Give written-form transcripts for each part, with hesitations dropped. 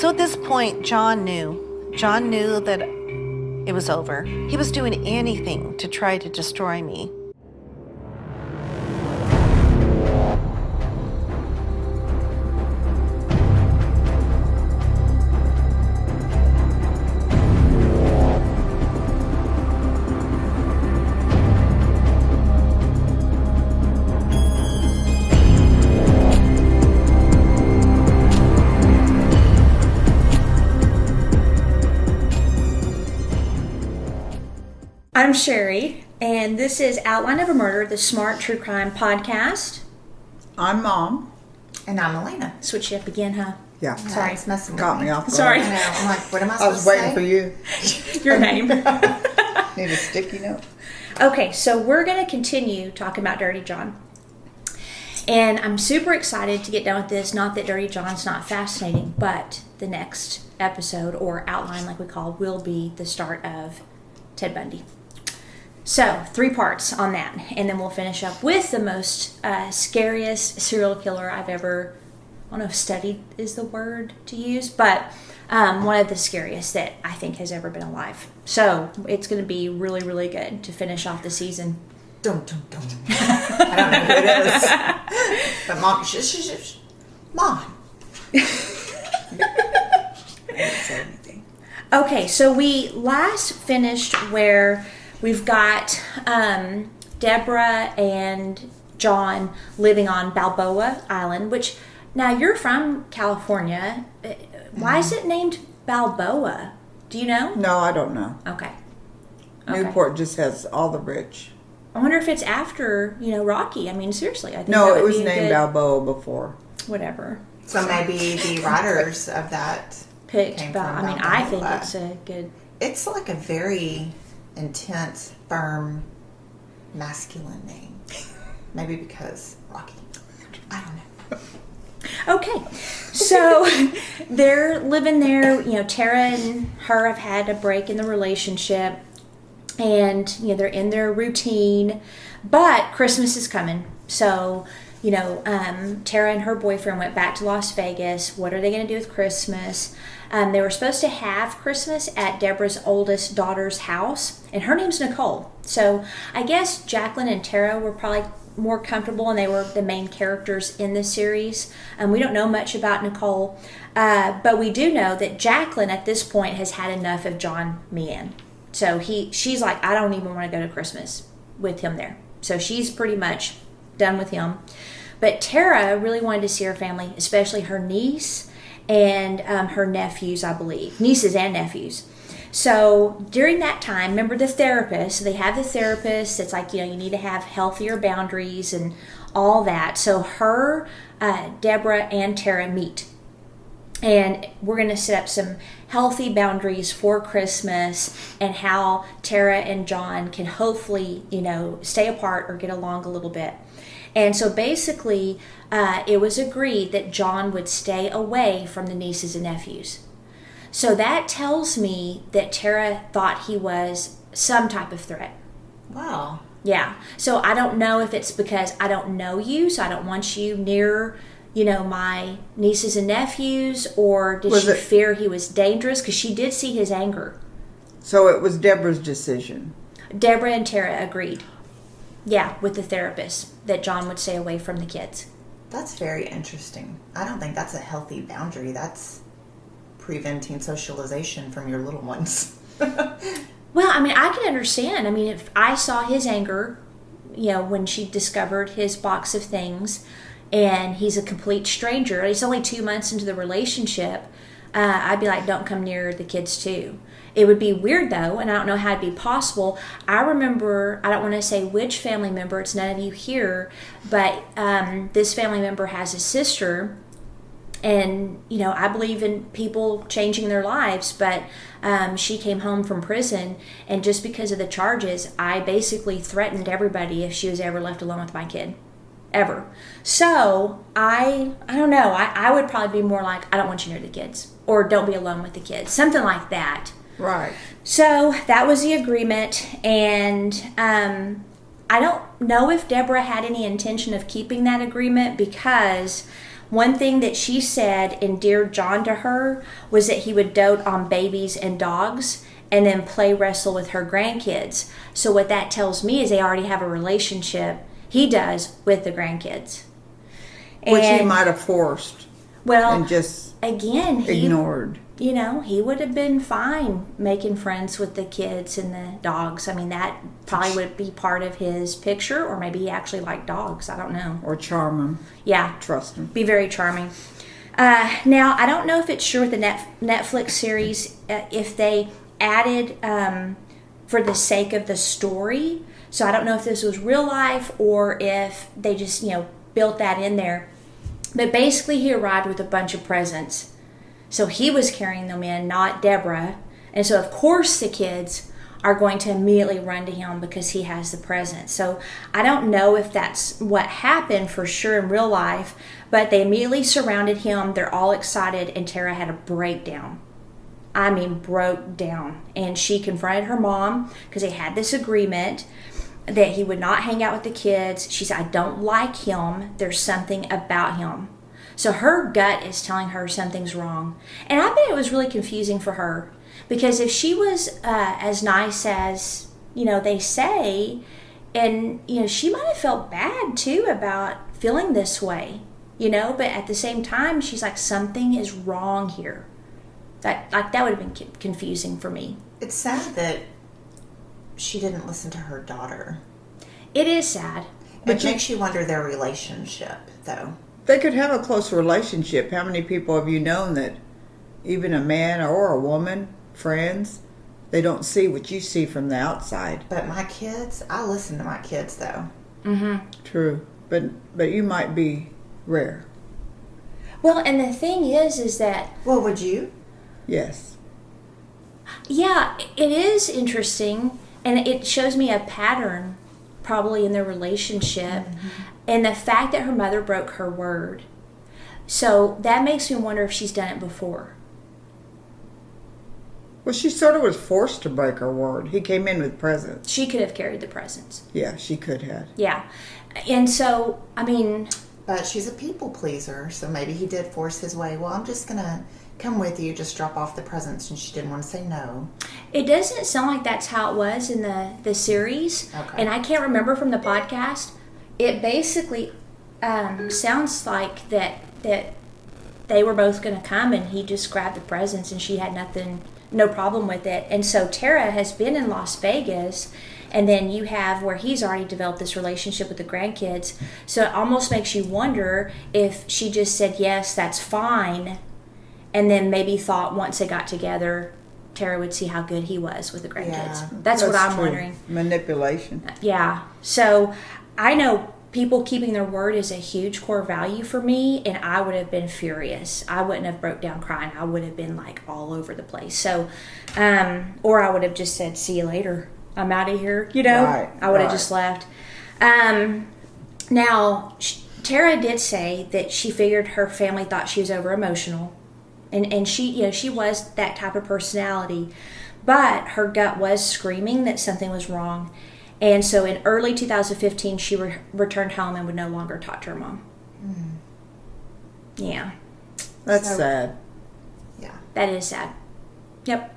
So at this point, John knew. John knew that it was over. He was doing anything to try to destroy me. I'm Sherry, and this is Outline of a Murder, the Smart True Crime Podcast. I'm Mom. And I'm Elena. Switch it up again, huh? Yeah. Sorry. It's messing with Caught me off guard. Sorry. I know. I'm like, what am I I supposed was to waiting say? for you. Your name. Need a sticky note? Okay, so we're going to continue talking about Dirty John. And I'm super excited to get done with this. Not that Dirty John's not fascinating, but the next episode, or outline like we call, will be the start of Ted Bundy. So, 3 parts on that, and then we'll finish up with the most scariest serial killer I've ever, I don't know if studied is the word to use, but one of the scariest that I think has ever been alive. So, it's going to be really, really good to finish off the season. Dum, dum, dum. I don't know who it is. But Mom, shh. Mom. I didn't say anything. Okay, so we last finished where we've got Deborah and John living on Balboa Island, which, now you're from California. Why is it named Balboa? Do you know? No, I don't know. Okay. Newport just has all the rich. I wonder if it's after, Rocky. I mean, seriously. I think No, that it would was be a named good- Balboa before. Whatever. So maybe the writers of that Picked came Bal- from I mean, I think Balboa. it's a good... It's like a very intense, firm, masculine name. Maybe because Rocky. I don't know. Okay, so they're living there. Tara and her have had a break in the relationship, and they're in their routine. But Christmas is coming, so Tara and her boyfriend went back to Las Vegas. What are they going to do with Christmas? They were supposed to have Christmas at Deborah's oldest daughter's house, and her name's Nicole. So I guess Jacqueline and Tara were probably more comfortable, and they were the main characters in the series. We don't know much about Nicole, but we do know that Jacqueline at this point has had enough of John Meehan. So she's like, I don't even want to go to Christmas with him there. So she's pretty much done with him. But Tara really wanted to see her family, especially her niece and her nephews, I believe. Nieces and nephews. So during that time, remember the therapist. So they have the therapist that's like, you need to have healthier boundaries and all that. So her, Deborah, and Tara meet. And we're going to set up some healthy boundaries for Christmas and how Tara and John can hopefully, stay apart or get along a little bit. And so basically, it was agreed that John would stay away from the nieces and nephews. So that tells me that Tara thought he was some type of threat. Wow. Yeah. So I don't know if it's because I don't know you, so I don't want you near, my nieces and nephews, or did she fear he was dangerous? Because she did see his anger. So it was Deborah's decision. Deborah and Tara agreed. Yeah, with the therapist, that John would stay away from the kids. That's very interesting. I don't think that's a healthy boundary. That's preventing socialization from your little ones. Well, I mean, I can understand. I mean, if I saw his anger, when she discovered his box of things, and he's a complete stranger, he's only 2 months into the relationship, I'd be like, don't come near the kids too. It would be weird though, and I don't know how it'd be possible. I remember, I don't want to say which family member, it's none of you here, but this family member has a sister, and I believe in people changing their lives, but she came home from prison, and just because of the charges, I basically threatened everybody if she was ever left alone with my kid. Ever. So I don't know, I would probably be more like, I don't want you near the kids, or don't be alone with the kids, something like that. Right. So that was the agreement, and I don't know if Deborah had any intention of keeping that agreement, because One thing that she said endeared John to her was that he would dote on babies and dogs and then play wrestle with her grandkids. So what that tells me is they already have a relationship, he does, with the grandkids. Which he And, might have forced well, and just again, he, ignored. you know, he would have been fine making friends with the kids and the dogs. I mean, that probably would be part of his picture, or maybe he actually liked dogs. I don't know. Or charm him. Yeah, Trust him. be very charming. Now, I don't know if it's sure with the Netflix series if they added for the sake of the story. So I don't know if this was real life or if they just, built that in there. But basically, he arrived with a bunch of presents. So he was carrying them in, not Deborah. And so, of course, the kids are going to immediately run to him because he has the present. So I don't know if that's what happened for sure in real life, but they immediately surrounded him. They're all excited, and Tara had a breakdown. I mean, broke down. And she confronted her mom because they had this agreement that he would not hang out with the kids. She said, I don't like him. There's something about him. So her gut is telling her something's wrong. And I bet it was really confusing for her. Because if she was as nice as, they say, and, she might have felt bad, too, about feeling this way, But at the same time, she's like, something is wrong here. That would have been confusing for me. It's sad that she didn't listen to her daughter. It is sad. It makes you wonder their relationship, though. They could have a close relationship. How many people have you known that even a man or a woman, friends, they don't see what you see from the outside? But my kids, I listen to my kids, though. Mm-hmm. True. But you might be rare. Well, and the thing is that... Well, would you? Yes. Yeah, it is interesting, and it shows me a pattern probably in their relationship, and the fact that her mother broke her word. So that makes me wonder if she's done it before. Well, she sort of was forced to break her word. He came in with presents. She could have carried the presents. Yeah, she could have. Yeah. And so, I mean... But she's a people pleaser, so maybe he did force his way. Well, I'm just going to come with you, just drop off the presents, and she didn't want to say no. It doesn't sound like that's how it was in the series. Okay. And I can't remember from the podcast. It basically sounds like that they were both going to come, and he just grabbed the presents, and she had no problem with it. And so Tara has been in Las Vegas, and then you have where he's already developed this relationship with the grandkids. So it almost makes you wonder if she just said, yes, that's fine, and then maybe thought once they got together, Tara would see how good he was with the grandkids. Yeah. That's what I'm true. wondering. Manipulation. Yeah. So I know people keeping their word is a huge core value for me, and I would have been furious. I wouldn't have broke down crying. I would have been like all over the place. So, or I would have just said, see you later. I'm out of here. Right, I would have right. just left. Now, Tara did say that she figured her family thought she was over emotional. And she, she was that type of personality, but her gut was screaming that something was wrong. And so in early 2015, she returned home and would no longer talk to her mom. Yeah. That's So- sad. Yeah. That is sad. Yep.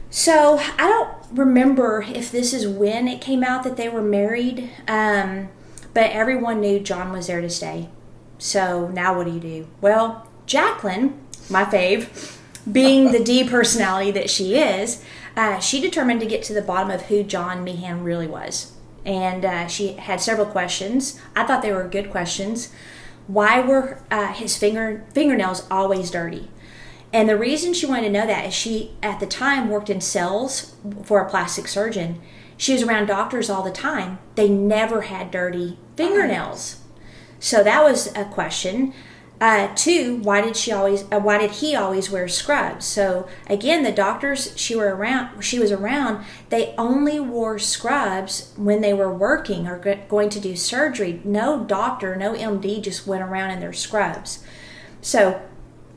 So I don't remember if this is when it came out that they were married, but everyone knew John was there to stay. So now what do? Well, Jacqueline, my fave, being the D personality that she is, she determined to get to the bottom of who John Meehan really was. And she had several questions. I thought they were good questions. Why were his fingernails always dirty? And the reason she wanted to know that is she, at the time, worked in sales for a plastic surgeon. She was around doctors all the time. They never had dirty fingernails. So that was a question. Two, why did he always wear scrubs? So again, the doctors she was around, they only wore scrubs when they were working or going to do surgery. No doctor, no MD just went around in their scrubs. So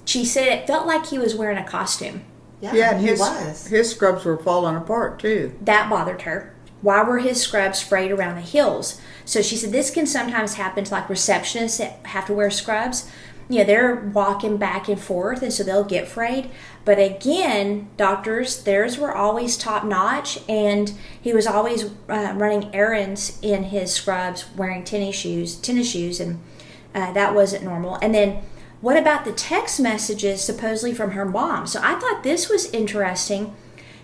she said it felt like he was wearing a costume. Yeah, and he was. his scrubs were falling apart too. That bothered her. Why were his scrubs frayed around the heels? So she said this can sometimes happen to like receptionists that have to wear scrubs. they're walking back and forth, and so they'll get frayed. But again, doctors, theirs were always top notch, and he was always running errands in his scrubs, wearing tennis shoes, and that wasn't normal. And then, what about the text messages supposedly from her mom? So I thought this was interesting.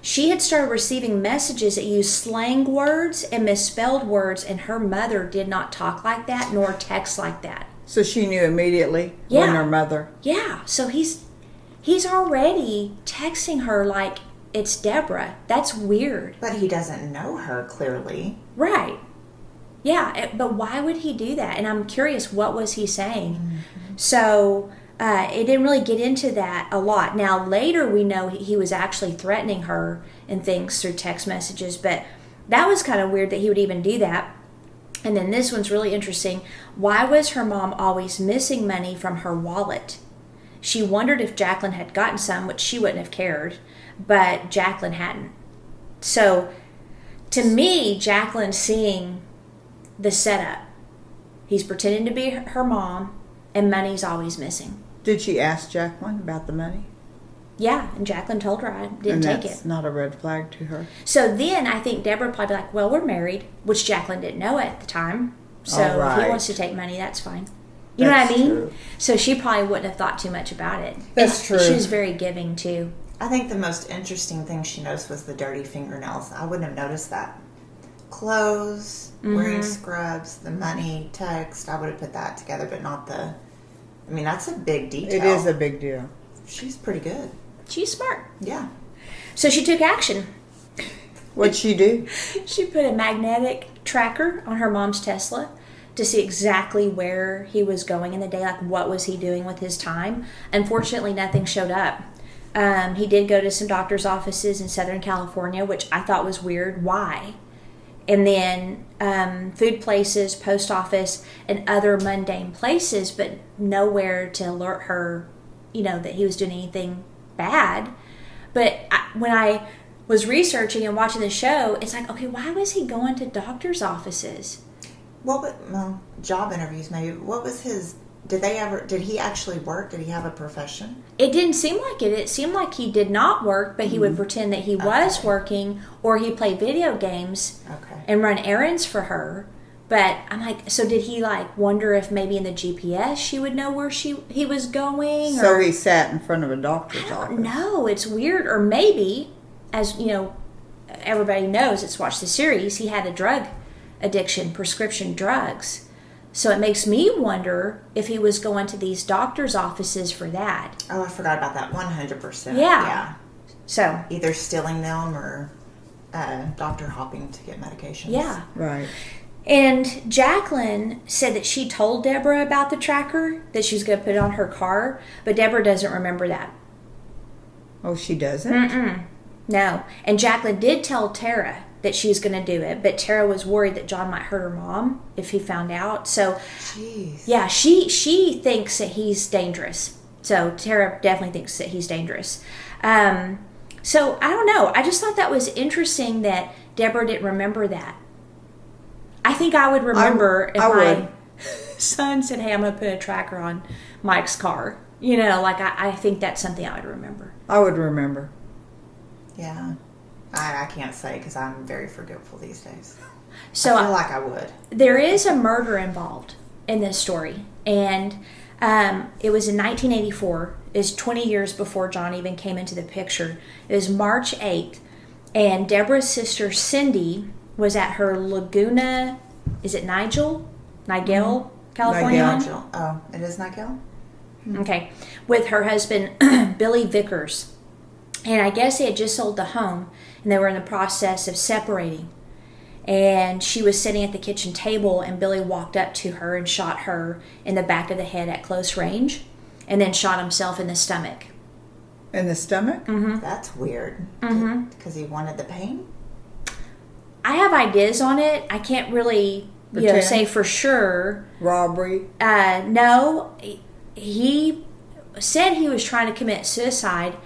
She had started receiving messages that used slang words and misspelled words, and her mother did not talk like that nor text like that. So she knew immediately Yeah. when her mother. Yeah, so he's already texting her like it's Deborah. That's weird. But he doesn't know her clearly. Right. Yeah, but why would he do that? And I'm curious, what was he saying? So it didn't really get into that a lot. Now, later we know he was actually threatening her and things through text messages, but that was kind of weird that he would even do that. And then this one's really interesting. Why was her mom always missing money from her wallet? She wondered if Jacqueline had gotten some, which she wouldn't have cared, but Jacqueline hadn't. So, to me, Jacqueline's seeing the setup. He's pretending to be her mom, and money's always missing. Did she ask Jacqueline about the money? Yeah, and Jacqueline told her I didn't And take that's it. not a red flag to her. So then I think Deborah would probably be like, well, we're married, which Jacqueline didn't know at the time. So All if he right. wants to take money, that's fine. You know what I That's mean? true. So she probably wouldn't have thought too much about it. That's And true. She was very giving too. I think the most interesting thing she noticed was the dirty fingernails. I wouldn't have noticed that. Clothes, wearing scrubs, the money, text, I would have put that together, but not the... I mean, that's a big detail. It is a big deal. She's pretty good. She's smart. Yeah. So she took action. What'd she do? She put a magnetic tracker on her mom's Tesla to see exactly where he was going in the day, like what was he doing with his time. Unfortunately, nothing showed up. He did go to some doctor's offices in Southern California, which I thought was weird. Why? And then food places, post office, and other mundane places, but nowhere to alert her, that he was doing anything bad. But when I was researching and watching the show, it's like, okay, why was he going to doctor's offices? Job interviews maybe. What was his... Did he actually work? Did he have a profession? It didn't seem like it. It seemed like he did not work, but he would pretend that he was working, or he played video games Okay. and run errands for her. But I'm like, so did he wonder if maybe in the GPS she would know where he was going? So or, he sat in front of a doctor's I office. don't know. It's weird. Or maybe, as everybody knows that's watched the series, he had a drug addiction, prescription drugs. So it makes me wonder if he was going to these doctor's offices for that. Oh, I forgot about that. 100%. Yeah. So, Either stealing them or doctor hopping to get medications. yeah. Right. And Jacqueline said that she told Deborah about the tracker, that she was going to put it on her car, but Deborah doesn't remember that. Oh, she doesn't? No. And Jacqueline did tell Tara that she was going to do it, but Tara was worried that John might hurt her mom if he found out. So, Jeez. yeah, she thinks that he's dangerous. So Tara definitely thinks that he's dangerous. So I don't know. I just thought that was interesting that Deborah didn't remember that. I think I would remember if I my would. son said, hey, I'm going to put a tracker on Mike's car. I think that's something I would remember. I would remember. Yeah. I can't say because I'm very forgetful these days. So I feel like I would. there is a murder involved in this story, and it was in 1984. It's 20 years before John even came into the picture. It was March 8th, and Deborah's sister Cindy was at her Laguna, is it Nigel, California home? Nigel. Oh, it is Nigel? Okay, with her husband Billy Vickers. And I guess they had just sold the home, and they were in the process of separating. And she was sitting at the kitchen table, and Billy walked up to her and shot her in the back of the head at close range, and then shot himself in the stomach. In the stomach? That's weird. Because he wanted the pain? I have ideas on it. I can't really Pretend. say for sure. Robbery? No, he said he was trying to commit suicide.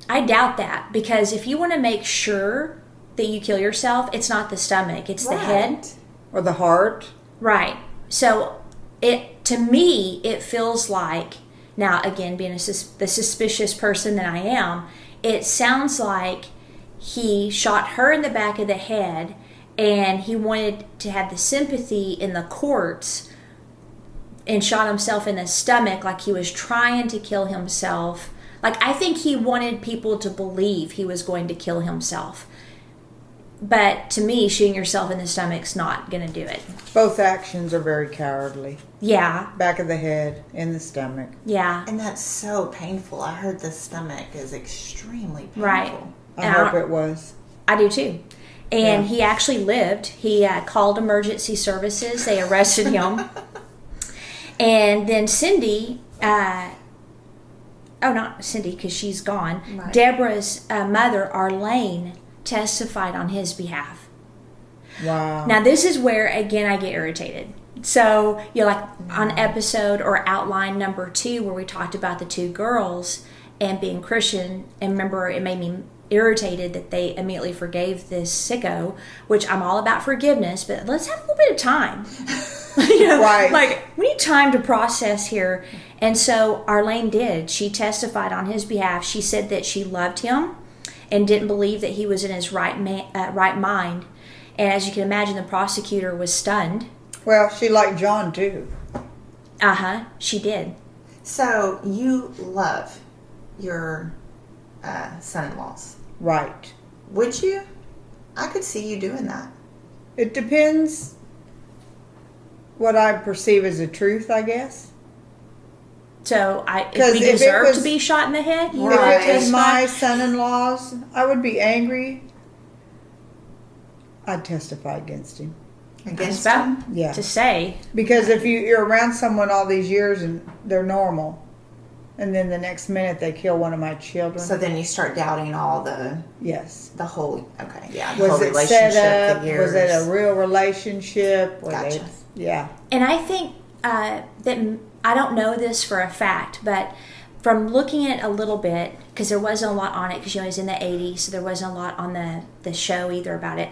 I doubt that, because if you want to make sure that you kill yourself, it's not the stomach, it's the head. Or the heart? Right. So to to me, it feels like, now again, being the suspicious person that I am, it sounds like he shot her in the back of the head and he wanted to have the sympathy in the courts and shot himself in the stomach like he was trying to kill himself. Like, I think he wanted people to believe he was going to kill himself. But to me, shooting yourself in the stomach's not going to do it. Both actions are very cowardly. Yeah. Back of the head, in the stomach. Yeah. And that's so painful. I heard the stomach is extremely painful. Right. I hope it was. I do too. And Yeah. he actually lived. He called emergency services. They arrested him. And then Cindy, not Cindy because she's gone. Right. Deborah's mother, Arlene, testified on his behalf. Wow. Now, this is where, again, I get irritated. So, like on episode or outline number 2, where we talked about the 2 girls and being Christian, and remember, it made me irritated that they immediately forgave this sicko, which I'm all about forgiveness, but let's have a little bit of time. Right. Like, we need time to process here. And so Arlene did. She testified on his behalf. She said that she loved him and didn't believe that he was in his right mind. And as you can imagine, the prosecutor was stunned. Well, she liked John too. She did. So you love your son-in-laws. Right. Would you? I could see you doing that. It depends what I perceive as the truth, I guess. So if 'Cause we if it deserve was- to be shot in the head, you Right. would If it was testify? my son-in-laws, I would be angry. I'd testify against him. Against About him? Yeah. to say, Because if you're around someone all these years and they're normal, and then the next minute they kill one of my children. So then you start doubting all Yes. the whole, okay, yeah, the whole Was it relationship, set up? the years. Was it a real relationship? Were Gotcha. Yeah. and I think that I don't know this for a fact, but from looking at it a little bit, because there wasn't a lot on it, because it was in the 80s, so there wasn't a lot on the show either about it.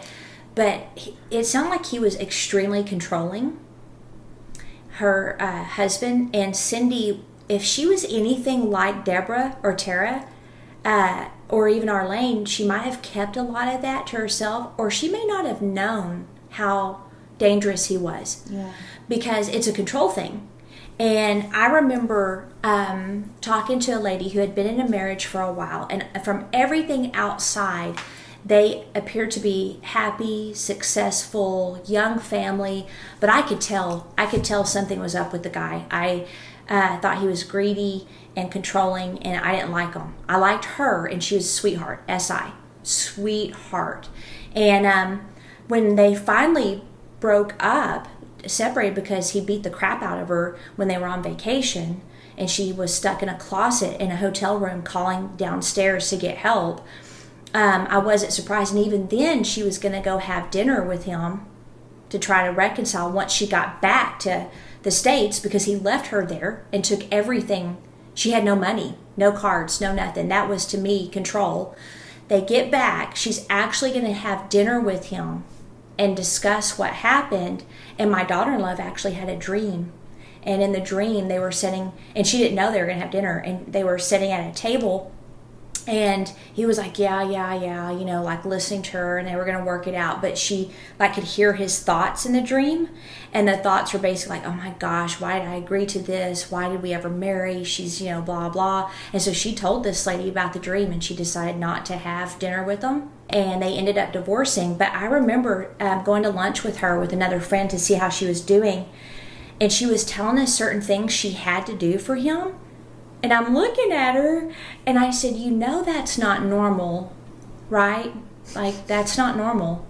But it sounded like he was extremely controlling, her husband. And Cindy, if she was anything like Deborah or Tara, or even Arlene, she might have kept a lot of that to herself, or she may not have known how dangerous he was. Yeah. Because it's a control thing. And I remember talking to a lady who had been in a marriage for a while, and from everything outside, they appeared to be happy, successful, young family, but I could tell something was up with the guy. I thought he was greedy and controlling, and I didn't like him. I liked her, and she was a sweetheart, sweetheart. And when they finally broke up, separated because he beat the crap out of her when they were on vacation, and she was stuck in a closet in a hotel room calling downstairs to get help. I wasn't surprised, and even then she was going to go have dinner with him to try to reconcile once she got back to the States, because he left her there and took everything. She had no money, no cards, no nothing. That was, to me, control. They get back. She's actually going to have dinner with him and discuss what happened. And my daughter-in-law actually had a dream. And in the dream, they were sitting, and she didn't know they were going to have dinner, and they were sitting at a table. And he was like, yeah, like listening to her, and they were going to work it out. But she could hear his thoughts in the dream. And the thoughts were basically like, oh my gosh, why did I agree to this? Why did we ever marry? She's, blah, blah. And so she told this lady about the dream, and she decided not to have dinner with them. And they ended up divorcing. But I remember going to lunch with her with another friend to see how she was doing. And she was telling us certain things she had to do for him. And I'm looking at her, and I said, that's not normal, right? Like, that's not normal.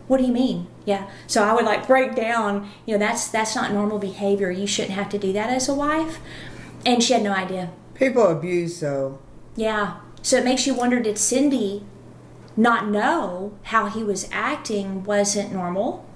What do you mean? Yeah. So I would break down, that's not normal behavior. You shouldn't have to do that as a wife. And she had no idea. People abuse, though. Yeah. So it makes you wonder, did Cindy not know how he was acting wasn't normal?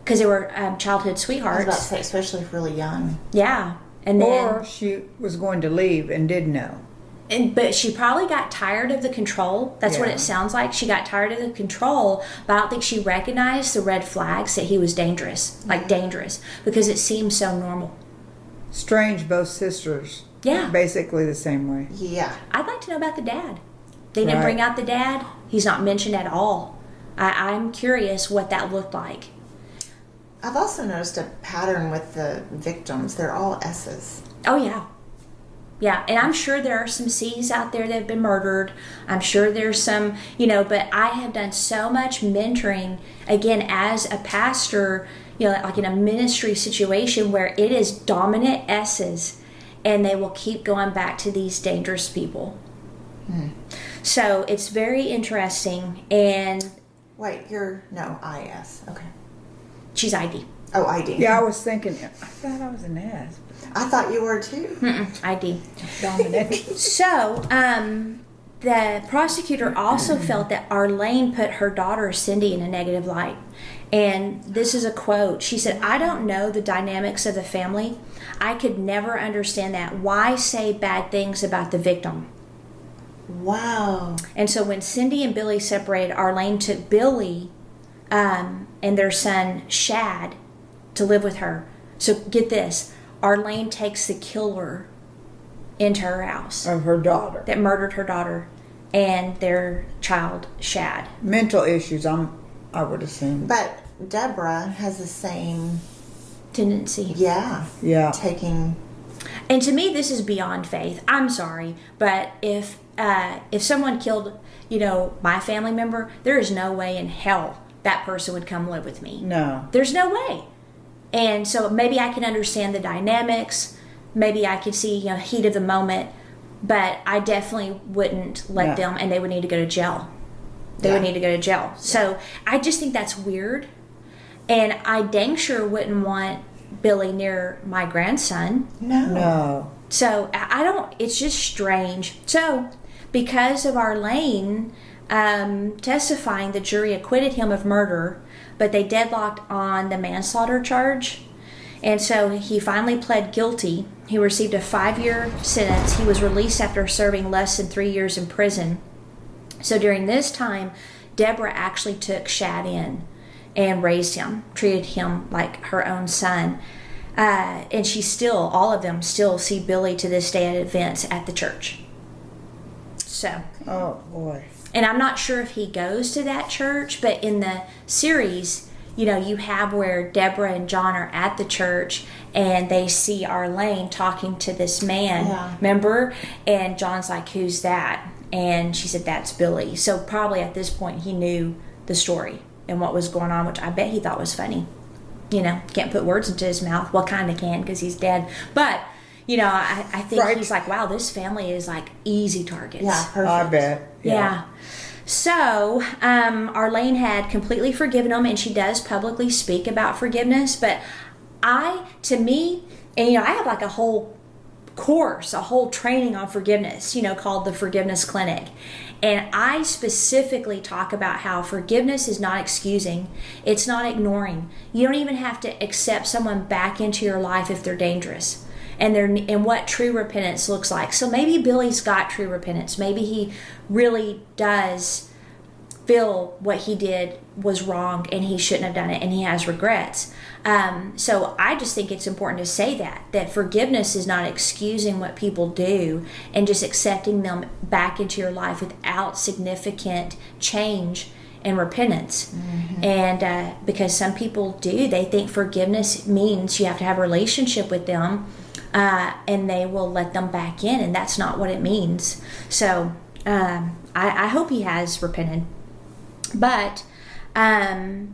Because they were childhood I was sweethearts. about to say, especially if really young. Yeah. And then, Or she was going to leave and did know. but she probably got tired of the control. That's what Yeah. it sounds like. She got tired of the control, but I don't think she recognized the red flags that he was dangerous, dangerous, because it seemed so normal. Strange, both sisters. Yeah. Basically the same way. Yeah. I'd like to know about the dad. They didn't Right. bring out the dad. He's not mentioned at all. I'm curious what that looked like. I've also noticed a pattern with the victims. They're all S's. Oh, yeah. Yeah, and I'm sure there are some C's out there that have been murdered. I'm sure there's some, but I have done so much mentoring, again, as a pastor, like in a ministry situation where it is dominant S's, and they will keep going back to these dangerous people. So it's very interesting, and Wait, no, IS. Okay. she's ID. Oh, ID. Yeah, I was thinking, I thought I was an S. I thought you were too. ID. Dominant. So, the prosecutor also felt that Arlene put her daughter Cindy in a negative light. And this is a quote. She said, "I don't know the dynamics of the family. I could never understand that. Why say bad things about the victim?" Wow. And so when Cindy and Billy separated, Arlene took Billy and their son Shad to live with her. So get this. Arlene takes the killer into her house Of her daughter. that murdered her daughter and their child, Shad. Mental issues, I would assume. But Deborah has the same, Tendency. yeah, taking. And to me, this is beyond faith. I'm sorry, but if someone killed, my family member, there is no way in hell that person would come live with me. No. There's no way. And so maybe I can understand the dynamics. Maybe I could see, heat of the moment. But I definitely wouldn't let Yeah. them, and they would need to go to jail. They would need to go to jail. So I just think that's weird. And I dang sure wouldn't want Billy near my grandson. No. So I don't, it's just strange. So because of Arlene testifying, the jury acquitted him of murder, but they deadlocked on the manslaughter charge. And so he finally pled guilty. He received a 5-year sentence. He was released after serving less than 3 years in prison. So during this time, Deborah actually took Shad in and raised him, treated him like her own son. And all of them still see Billy to this day at events at the church. So, Oh, boy. and I'm not sure if he goes to that church, but in the series, you have where Deborah and John are at the church and they see Arlene talking to this man, remember? And John's like, "Who's that?" And she said, "That's Billy." So probably at this point he knew the story and what was going on, which I bet he thought was funny. Can't put words into his mouth. Well, kind of can because he's dead. But, I think he's like, wow, this family is like easy targets. Yeah, perfect. I bet. Yeah. So, Arlene had completely forgiven him, and she does publicly speak about forgiveness. But to me, I have like a whole course, a whole training on forgiveness, called the Forgiveness Clinic. And I specifically talk about how forgiveness is not excusing. It's not ignoring. You don't even have to accept someone back into your life if they're dangerous. And what true repentance looks like. So maybe Billy's got true repentance. Maybe he really does feel what he did was wrong and he shouldn't have done it and he has regrets. So I just think it's important to say that forgiveness is not excusing what people do and just accepting them back into your life without significant change and repentance. Mm-hmm. And because some people do, they think forgiveness means you have to have a relationship with them and they will let them back in, and that's not what it means. So I hope he has repented. But I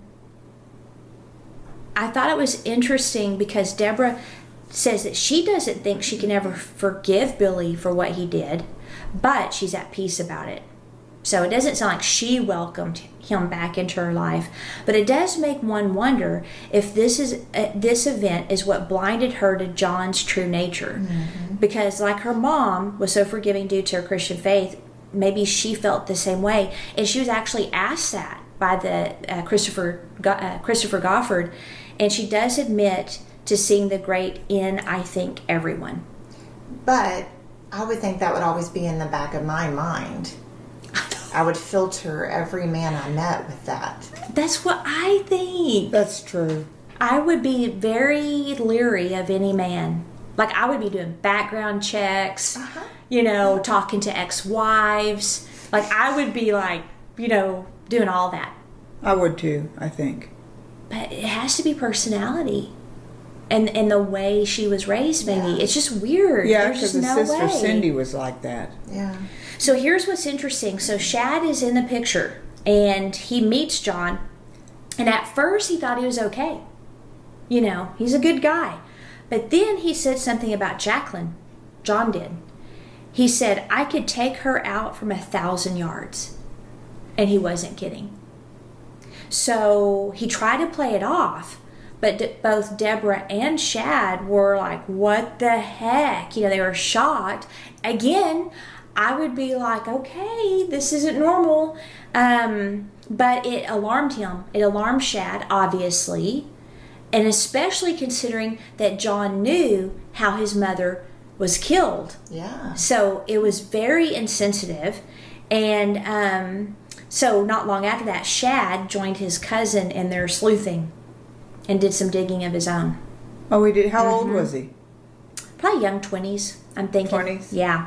thought it was interesting because Deborah says that she doesn't think she can ever forgive Billy for what he did, but she's at peace about it. So it doesn't sound like she welcomed him back into her life, but it does make one wonder if this event is what blinded her to John's true nature. Mm-hmm. Because like her mom was so forgiving due to her Christian faith, maybe she felt the same way, and she was actually asked that by the Christopher Goffard, and she does admit to seeing the great in, I think, everyone. But I would think that would always be in the back of my mind. I would filter every man I met with that. That's what I think. That's true. I would be very leery of any man Like I would be doing background checks, Uh-huh. you know, talking to ex-wives. Like I would be like, you know, doing all that. I would too, I think. But it has to be personality. And the way she was raised, maybe. Yeah. It's just weird. Yeah, There's because just his no sister way. Cindy was like that. Yeah. So here's what's interesting. So Shad is in the picture, and he meets John. And at first he thought he was okay. You know, he's a good guy. But then he said something about Jacqueline. John did. He said, I could take her out from 1,000 yards. And he wasn't kidding. So he tried to play it off. But both Deborah and Shad were like, what the heck? You know, they were shocked. Again, I would be like, okay, this isn't normal. But it alarmed him. It alarmed Shad, obviously. And especially considering that John knew how his mother was killed. Yeah. So it was very insensitive. And so not long after that, Shad joined his cousin in their sleuthing and did some digging of his own. Oh, he did. How old was he? Probably young 20s, I'm thinking. 20s? Yeah.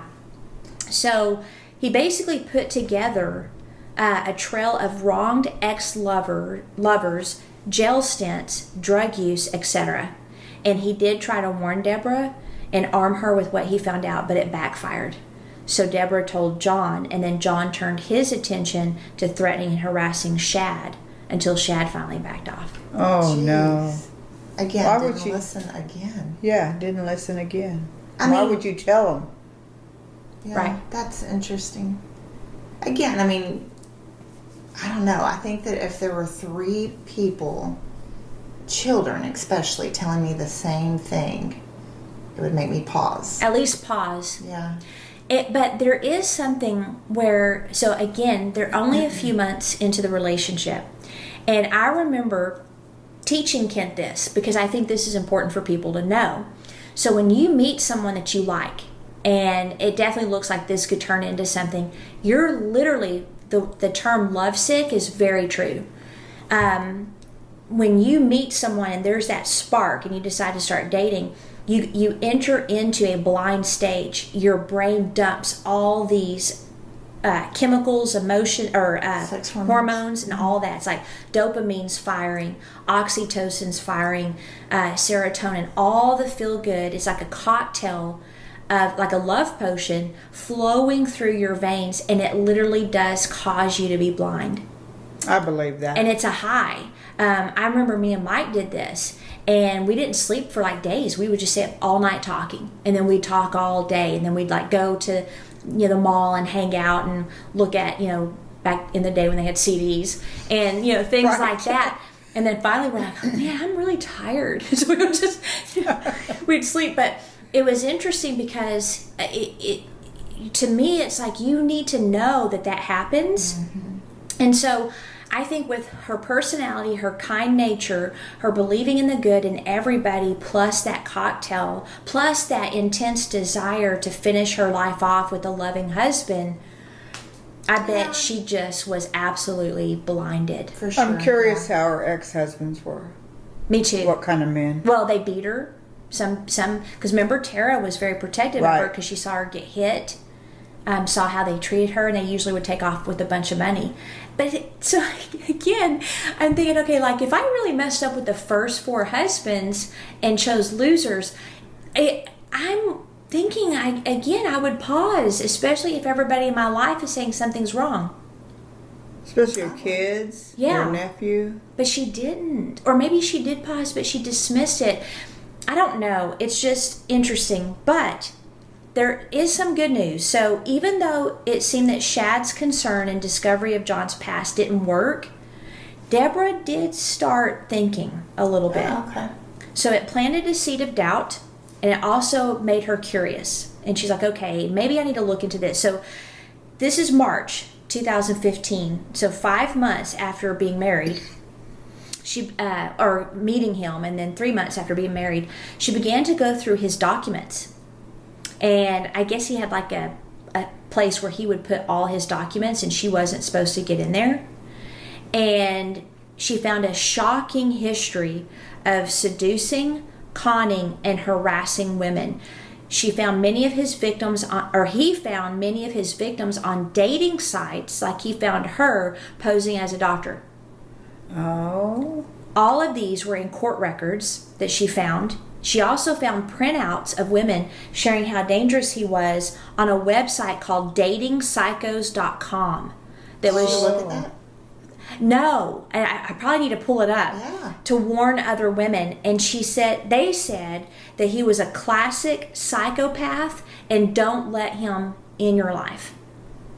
So he basically put together a trail of wronged ex-lovers, jail stints, drug use, etc. And he did try to warn Deborah and arm her with what he found out, but it backfired. So Deborah told John, and then John turned his attention to threatening and harassing Shad until Shad finally backed off. Oh, no. Jeez. Again, Why didn't would you- listen again. Yeah, didn't listen again. I Why mean- would you tell him? Yeah, Right. That's interesting. Again, I mean, I don't know. I think that if there were 3 people, children especially, telling me the same thing, it would make me pause. At least pause. Yeah. But there is something where, so again, they're only a few months into the relationship. And I remember teaching Kent this because I think this is important for people to know. So when you meet someone that you like, and it definitely looks like this could turn into something, you're literally, the term lovesick is very true. When you meet someone and there's that spark and you decide to start dating, you enter into a blind stage. Your brain dumps all these chemicals, emotion, or Sex hormones, and all that. It's like dopamine's firing, oxytocin's firing, serotonin, all the feel good. It's like a cocktail of, like a love potion flowing through your veins, and it literally does cause you to be blind. I believe that. And it's a high. I remember me and Mike did this, and we didn't sleep for like days. We would just sit all night talking, and then we'd talk all day, and then we'd like go to, you know, the mall and hang out and look at, you know, back in the day when they had CDs and, you know, things Right. like that. And then finally we're like, oh, man, I'm really tired. So we would just, we'd sleep. But it was interesting because to me, it's like you need to know that happens. Mm-hmm. And so I think with her personality, her kind nature, her believing in the good in everybody, plus that cocktail, plus that intense desire to finish her life off with a loving husband, I bet she just was absolutely blinded. For sure. I'm curious yeah. how her ex-husbands were. Me too. What kind of men? Well, they beat her. Some, because remember, Tara was very protective of her Right. because she saw her get hit. Saw how they treated her, and they usually would take off with a bunch of money. But so again, I'm thinking, okay, like if I really messed up with the first 4 husbands and chose losers, I'm thinking I would pause, especially if everybody in my life is saying something's wrong. Especially your kids, Yeah. your nephew. But she didn't, or maybe she did pause, but she dismissed it. I don't know. It's just interesting, but there is some good news. So even though it seemed that Shad's concern and discovery of John's past didn't work, Deborah did start thinking a little bit. Okay. So it planted a seed of doubt, and it also made her curious. And she's like, okay, maybe I need to look into this. So this is March 2015. So 5 months after being married, she or meeting him, and then 3 months after being married, she began to go through his documents. And I guess he had like a place where he would put all his documents, and she wasn't supposed to get in there. And she found a shocking history of seducing, conning, and harassing women. She found many of his victims he found many of his victims on dating sites, like he found her posing as a doctor. Oh. All of these were in court records that she found. She also found printouts of women sharing how dangerous he was on a website called datingpsychos.com. That Did you was look at that? no, and I probably need to pull it up Yeah. to warn other women. And they said that he was a classic psychopath and don't let him in your life.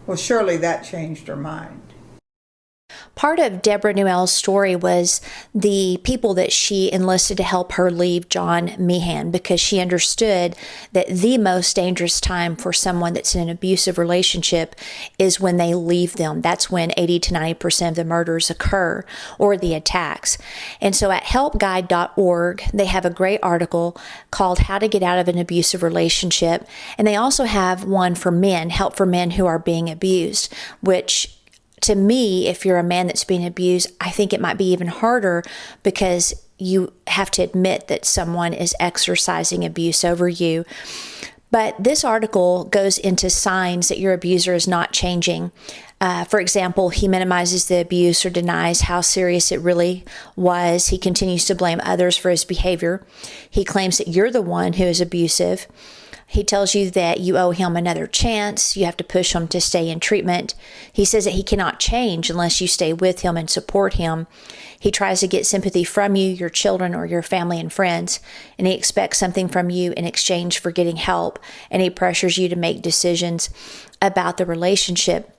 Well, surely that changed her mind. Part of Deborah Newell's story was the people that she enlisted to help her leave John Meehan, because she understood that the most dangerous time for someone that's in an abusive relationship is when they leave them. That's when 80 to 90% of the murders occur, or the attacks. And so at helpguide.org, they have a great article called How to Get Out of an Abusive Relationship. And they also have one for men, Help for Men Who Are Being Abused, which to me, if you're a man that's being abused, I think it might be even harder, because you have to admit that someone is exercising abuse over you. But this article goes into signs that your abuser is not changing. For example, he minimizes the abuse or denies how serious it really was. He continues to blame others for his behavior. He claims that you're the one who is abusive. He tells you that you owe him another chance. You have to push him to stay in treatment. He says that he cannot change unless you stay with him and support him. He tries to get sympathy from you, your children, or your family and friends, and he expects something from you in exchange for getting help, and he pressures you to make decisions about the relationship.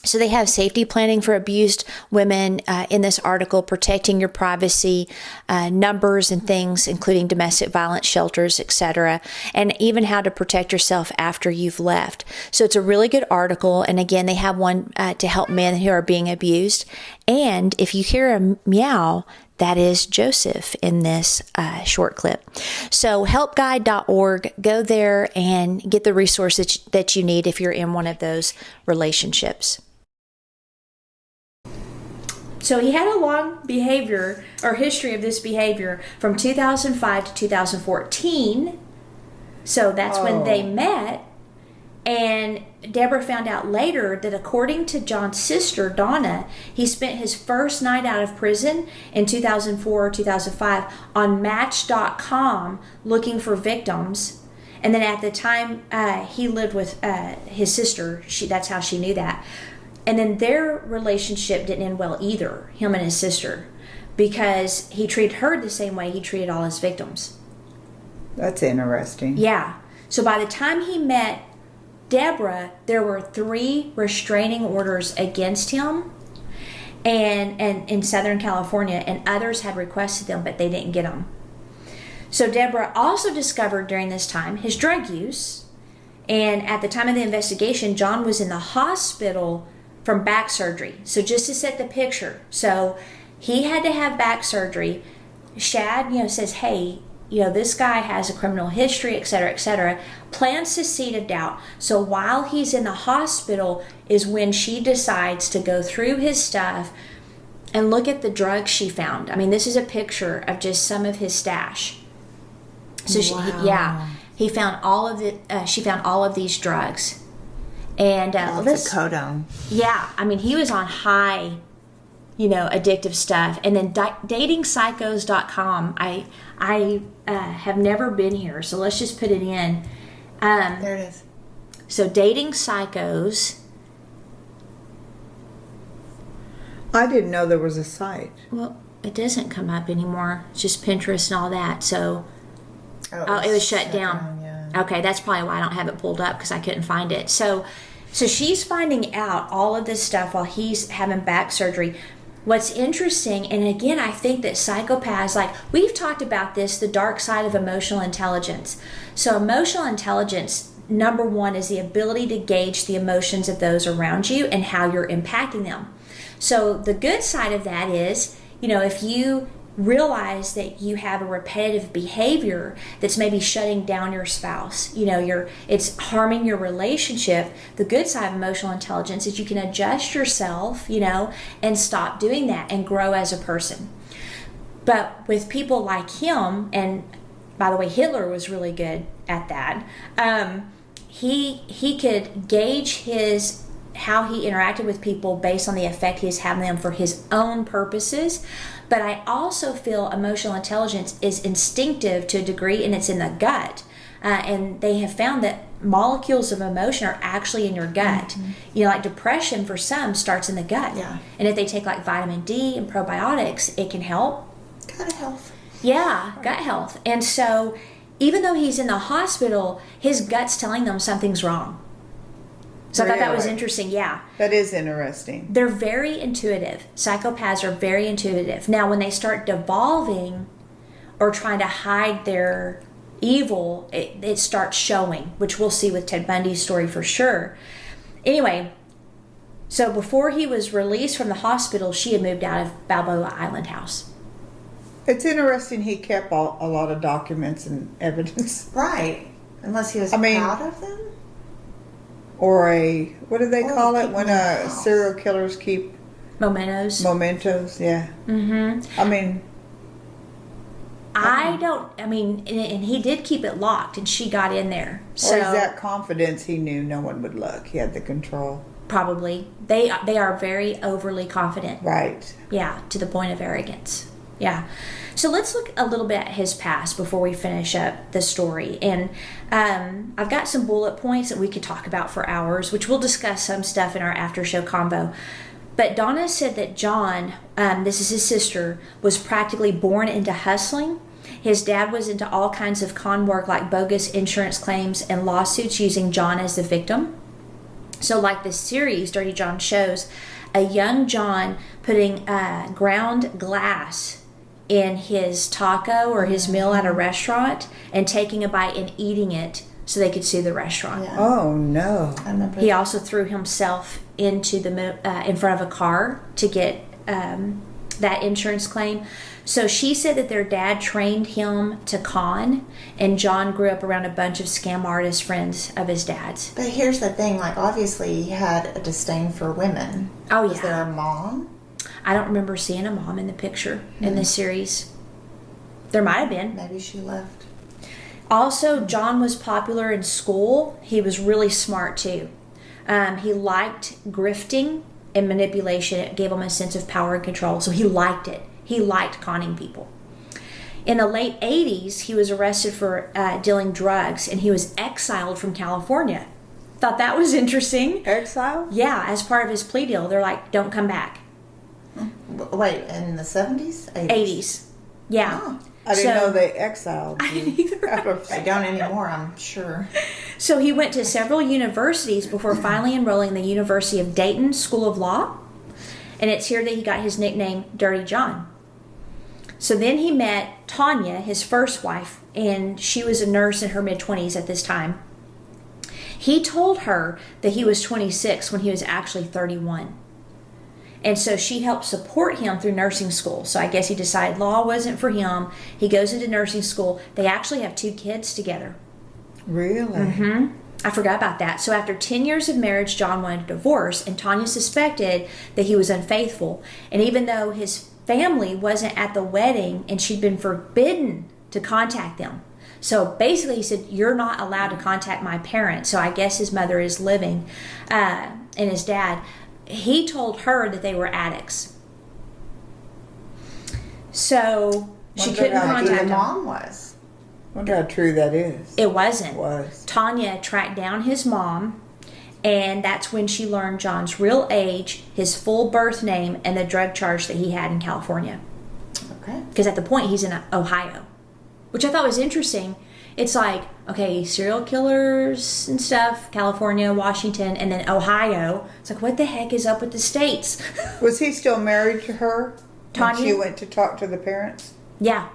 So they have safety planning for abused women in this article, protecting your privacy, numbers and things, including domestic violence shelters, etc., and even how to protect yourself after you've left. So it's a really good article. And again, they have one to help men who are being abused. And if you hear a meow, that is Joseph in this short clip. So helpguide.org, go there and get the resources that you need if you're in one of those relationships. So he had a long behavior or history of this behavior from 2005 to 2014. So that's when they met. And Deborah found out later that according to John's sister, Donna, he spent his first night out of prison in 2004 or 2005 on Match.com looking for victims. And then at the time he lived with his sister, that's how she knew that. And then their relationship didn't end well either, him and his sister, because he treated her the same way he treated all his victims. That's interesting. Yeah. So by the time he met Deborah, there were 3 restraining orders against him and in Southern California, and others had requested them, but they didn't get them. So Deborah also discovered during this time his drug use. And at the time of the investigation, John was in the hospital from back surgery. So just to set the picture, so he had to have back surgery. Shad, says, hey, this guy has a criminal history, et cetera, plants the seed of doubt. So while he's in the hospital is when she decides to go through his stuff and look at the drugs she found. I mean, this is a picture of just some of his stash. So Wow. he found all of it. She found all of these drugs. And Lots of codone. yeah, I mean, he was on high, addictive stuff. And then datingpsychos.com, I have never been here, so let's just put it in. There it is. So Dating Psychos. I didn't know there was a site. Well, it doesn't come up anymore. It's just Pinterest and all that. So, it was shut down. Yeah. Okay, that's probably why I don't have it pulled up, because I couldn't find it. So she's finding out all of this stuff while he's having back surgery. What's interesting, and again, I think that psychopaths, we've talked about this, the dark side of emotional intelligence. So emotional intelligence, number one, is the ability to gauge the emotions of those around you and how you're impacting them. So the good side of that is, if you realize that you have a repetitive behavior that's maybe shutting down your spouse, it's harming your relationship, the good side of emotional intelligence is you can adjust yourself, and stop doing that and grow as a person. But with people like him, and by the way, Hitler was really good at that. He could gauge how he interacted with people based on the effect he was having them for his own purposes. But I also feel emotional intelligence is instinctive to a degree, and it's in the gut. And they have found that molecules of emotion are actually in your gut. You know, like depression for some starts in the gut. Yeah. And if they take like vitamin D and probiotics, it can help. Gut health. Yeah, gut health. And so even though he's in the hospital, his gut's telling them something's wrong. So I thought that was Really? interesting. Yeah. That is interesting. They're very intuitive. Psychopaths are very intuitive. Now, when they start devolving or trying to hide their evil, it starts showing, which we'll see with Ted Bundy's story for sure. Anyway, so before he was released from the hospital, she had moved out of Balboa Island House. It's interesting he kept a lot of documents and evidence. Right. Unless he was I mean- proud of them. Or what do they Or call it keep when them in the house. serial killers keep Mementos. mementos? Yeah. Mm-hmm. I mean, And he did keep it locked, and she got in there. So or is that confidence he knew no one would look? He had the control. probably they are very overly confident. Right. Yeah, to the point of arrogance. Yeah. So let's look a little bit at his past before we finish up the story. And I've got some bullet points that we could talk about for hours, which we'll discuss some stuff in our after show combo. But Donna said that John, this is his sister, was practically born into hustling. His dad was into all kinds of con work like bogus insurance claims and lawsuits using John as the victim. So like this series, Dirty John shows, a young John putting ground glass in his taco or his meal at a restaurant and taking a bite and eating it so they could sue the restaurant. Yeah. Oh no. I remember. He also threw himself into in front of a car to get that insurance claim. So she said that their dad trained him to con, and John grew up around a bunch of scam artist friends of his dad's. But here's the thing, like obviously he had a disdain for women. Oh, Was yeah. there a mom? I don't remember seeing a mom in the picture in this series. There might have been. Maybe she left. Also, John was popular in school. He was really smart too. He liked grifting and manipulation. It gave him a sense of power and control. So he liked it. He liked conning people. In the late 80s, he was arrested for dealing drugs, and he was exiled from California. Thought that was interesting. Exile? Yeah, as part of his plea deal, they're like, don't come back. Wait, in the 70s? 80s. Yeah. Oh, I didn't So- know they exiled you. Either. out of- they don't anymore, I'm sure. So he went to several universities before finally enrolling in the University of Dayton School of Law. And it's here that he got his nickname, Dirty John. So then he met Tanya, his first wife, and she was a nurse in her mid-20s at this time. He told her that he was 26 when he was actually 31. And so she helped support him through nursing school. So I guess he decided law wasn't for him. He goes into nursing school. They actually have 2 kids together. Really? I forgot about that. So after 10 years of marriage, John wanted a divorce, and Tanya suspected that he was unfaithful. And even though his family wasn't at the wedding and she'd been forbidden to contact them. So basically he said, you're not allowed to contact my parents. So I guess his mother is living, and his dad. He told her that they were addicts. So she Wonder couldn't how Maybe the contact him. mom was. Wonder how true that is. It wasn't. was. Tanya tracked down his mom, and that's when she learned John's real age, his full birth name, and the drug charge that he had in California. Okay. Because at the point, he's in Ohio, which I thought was interesting. It's like, okay, serial killers and stuff, California, Washington, and then Ohio. It's like, what the heck is up with the states? Was he still married to her when Tanya? she went to talk to the parents? Yeah.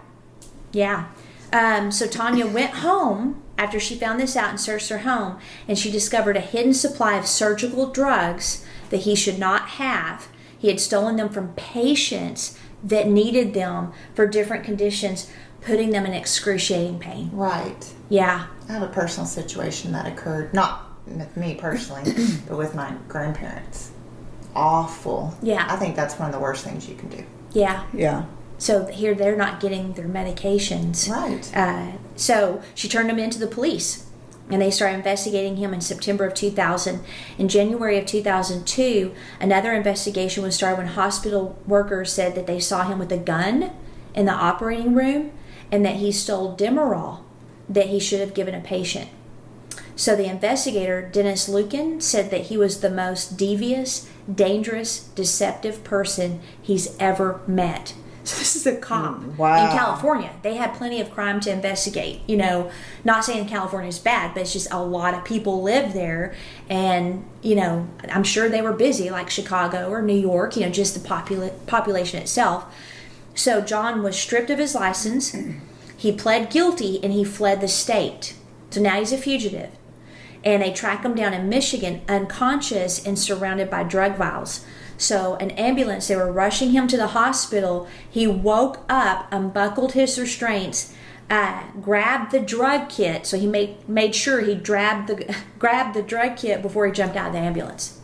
So Tanya went home after she found this out and searched her home, and she discovered a hidden supply of surgical drugs that he should not have. He had stolen them from patients that needed them for different conditions, putting them in excruciating pain. Right. Yeah. I have a personal situation that occurred, not with me personally, but with my grandparents. Awful. Yeah. I think that's one of the worst things you can do. Yeah. Yeah. So here they're not getting their medications. Right. So she turned him into the police, and they started investigating him in September of 2000. In January of 2002, another investigation was started when hospital workers said that they saw him with a gun in the operating room and that he stole Demerol that he should have given a patient. So the investigator, Dennis Lucan, said that he was the most devious, dangerous, deceptive person he's ever met. So this is a cop Wow. in California. They had plenty of crime to investigate. You know, not saying California is bad, but it's just a lot of people live there. And, you know, I'm sure they were busy like Chicago or New York, you know, just the population itself. So John was stripped of his license. He pled guilty and he fled the state. So now he's a fugitive. And they track him down in Michigan, unconscious and surrounded by drug vials. So an ambulance, they were rushing him to the hospital. He woke up, unbuckled his restraints, grabbed the drug kit. So he made sure he grabbed the drug kit before he jumped out of the ambulance.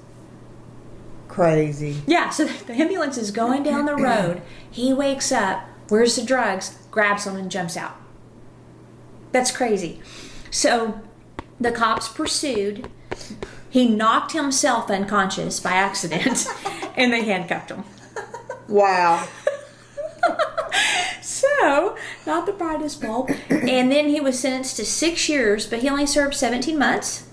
Crazy. Yeah, so the ambulance is going down the road. He wakes up, where's the drugs, grabs them and jumps out. That's crazy. So the cops pursued. He knocked himself unconscious by accident, and they handcuffed him. Wow. So, not the brightest bulb. And then he was sentenced to 6 years, but he only served 17 months.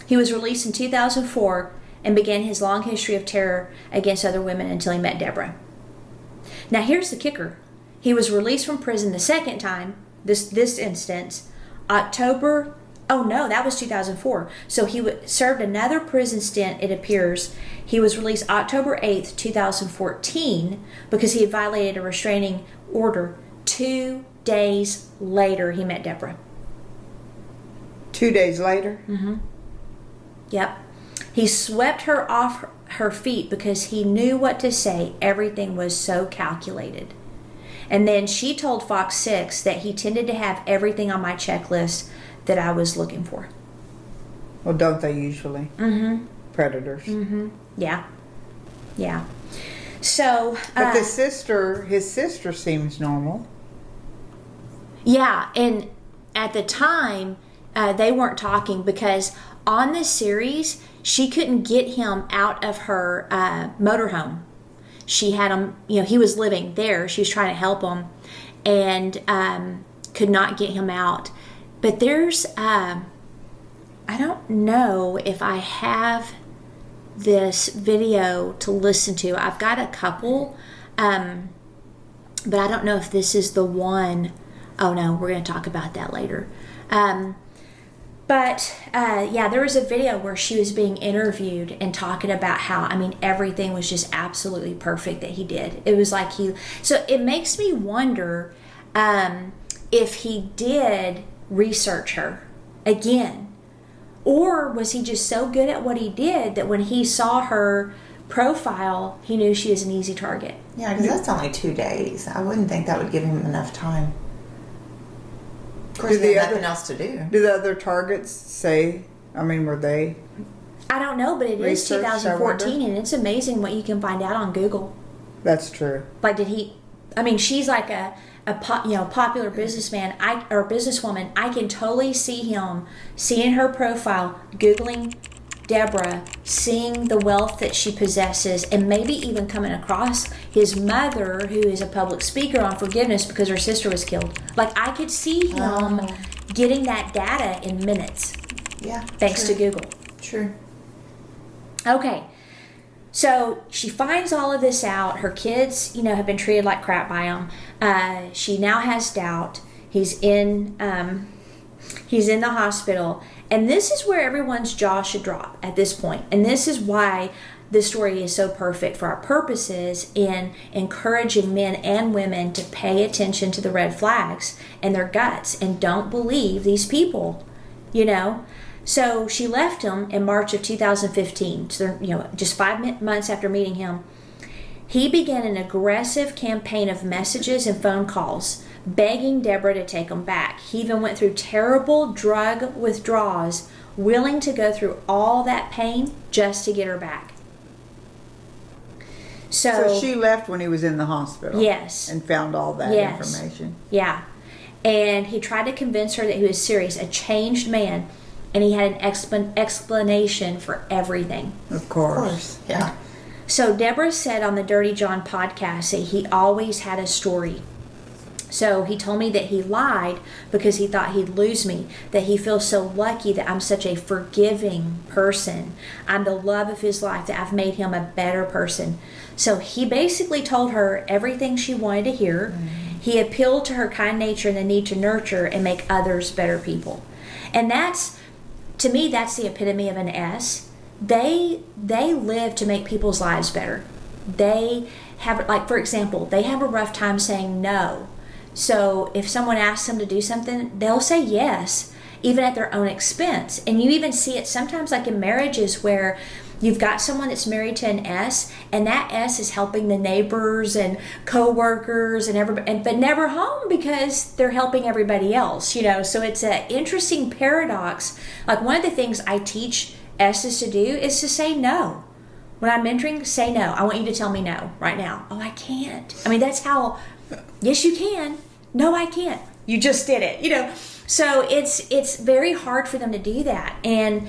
He was released in 2004 and began his long history of terror against other women until he met Deborah. Now, here's the kicker. He was released from prison the second time, this instance, that was 2004. So he served another prison stint, it appears. He was released October 8th, 2014, because he had violated a restraining order. 2 days later, he met Deborah. 2 days later? Yep. He swept her off her feet because he knew what to say. Everything was so calculated. And then she told Fox 6 that he tended to have everything on my checklist that I was looking for. Well, don't they usually? Predators. Yeah. Yeah. So, But his sister seems normal. yeah, and at the time, they weren't talking because on this series, she couldn't get him out of her motorhome. She had him, he was living there. She was trying to help him and could not get him out. But there's, I don't know if I have this video to listen to. I've got a couple, but I don't know if this is the one. Oh no, we're going to talk about that later. But there was a video where she was being interviewed and talking about how, everything was just absolutely perfect that he did. It was like so it makes me wonder if he did research her again, or was he just so good at what he did that when he saw her profile, he knew she was an easy target. Yeah, because that's only 2 days. I wouldn't think that would give him enough time. Of course, he had nothing else to do. Do the other targets say, were they? I don't know, but it is Research, 2014, and it's amazing what you can find out on Google. That's true. Like, did he? She's like a popular businessman or businesswoman. I can totally see him seeing her profile, Googling Deborah, seeing the wealth that she possesses, and maybe even coming across his mother, who is a public speaker on forgiveness because her sister was killed. Like, I could see him getting that data in minutes. Yeah. Thanks to Google. True. Okay. So she finds all of this out. Her kids, have been treated like crap by him. She now has doubt. He's in the hospital. And this is where everyone's jaw should drop at this point. And this is why this story is so perfect for our purposes in encouraging men and women to pay attention to the red flags and their guts and don't believe these people, So she left him in March of 2015, so, just 5 months after meeting him. He began an aggressive campaign of messages and phone calls, begging Deborah to take him back. He even went through terrible drug withdrawals, willing to go through all that pain just to get her back. So she left when he was in the hospital. Yes. And found all that Yes. information. Yeah. And he tried to convince her that he was serious, a changed man, and he had an explanation for everything. Of Of course. course. Yeah. So Deborah said on the Dirty John podcast that he always had a story. So he told me that he lied because he thought he'd lose me, that he feels so lucky that I'm such a forgiving person. I'm the love of his life, that I've made him a better person. So he basically told her everything she wanted to hear. He appealed to her kind nature and the need to nurture and make others better people. And that's, to me, that's the epitome of an S. They live to make people's lives better. They have, like, for example, they have a rough time saying no. So if someone asks them to do something, they'll say yes, even at their own expense. And you even see it sometimes, like in marriages, where you've got someone that's married to an S, and that S is helping the neighbors and co-workers and everybody, but never home because they're helping everybody else, you know. So it's an interesting paradox. Like, one of the things I teach S's to do is to say no. When I'm mentoring, say no. I want you to tell me no right now. Oh, I can't. I mean, that's how. Yes, you can. No, I can't. You just did it, you know. So it's very hard for them to do that, and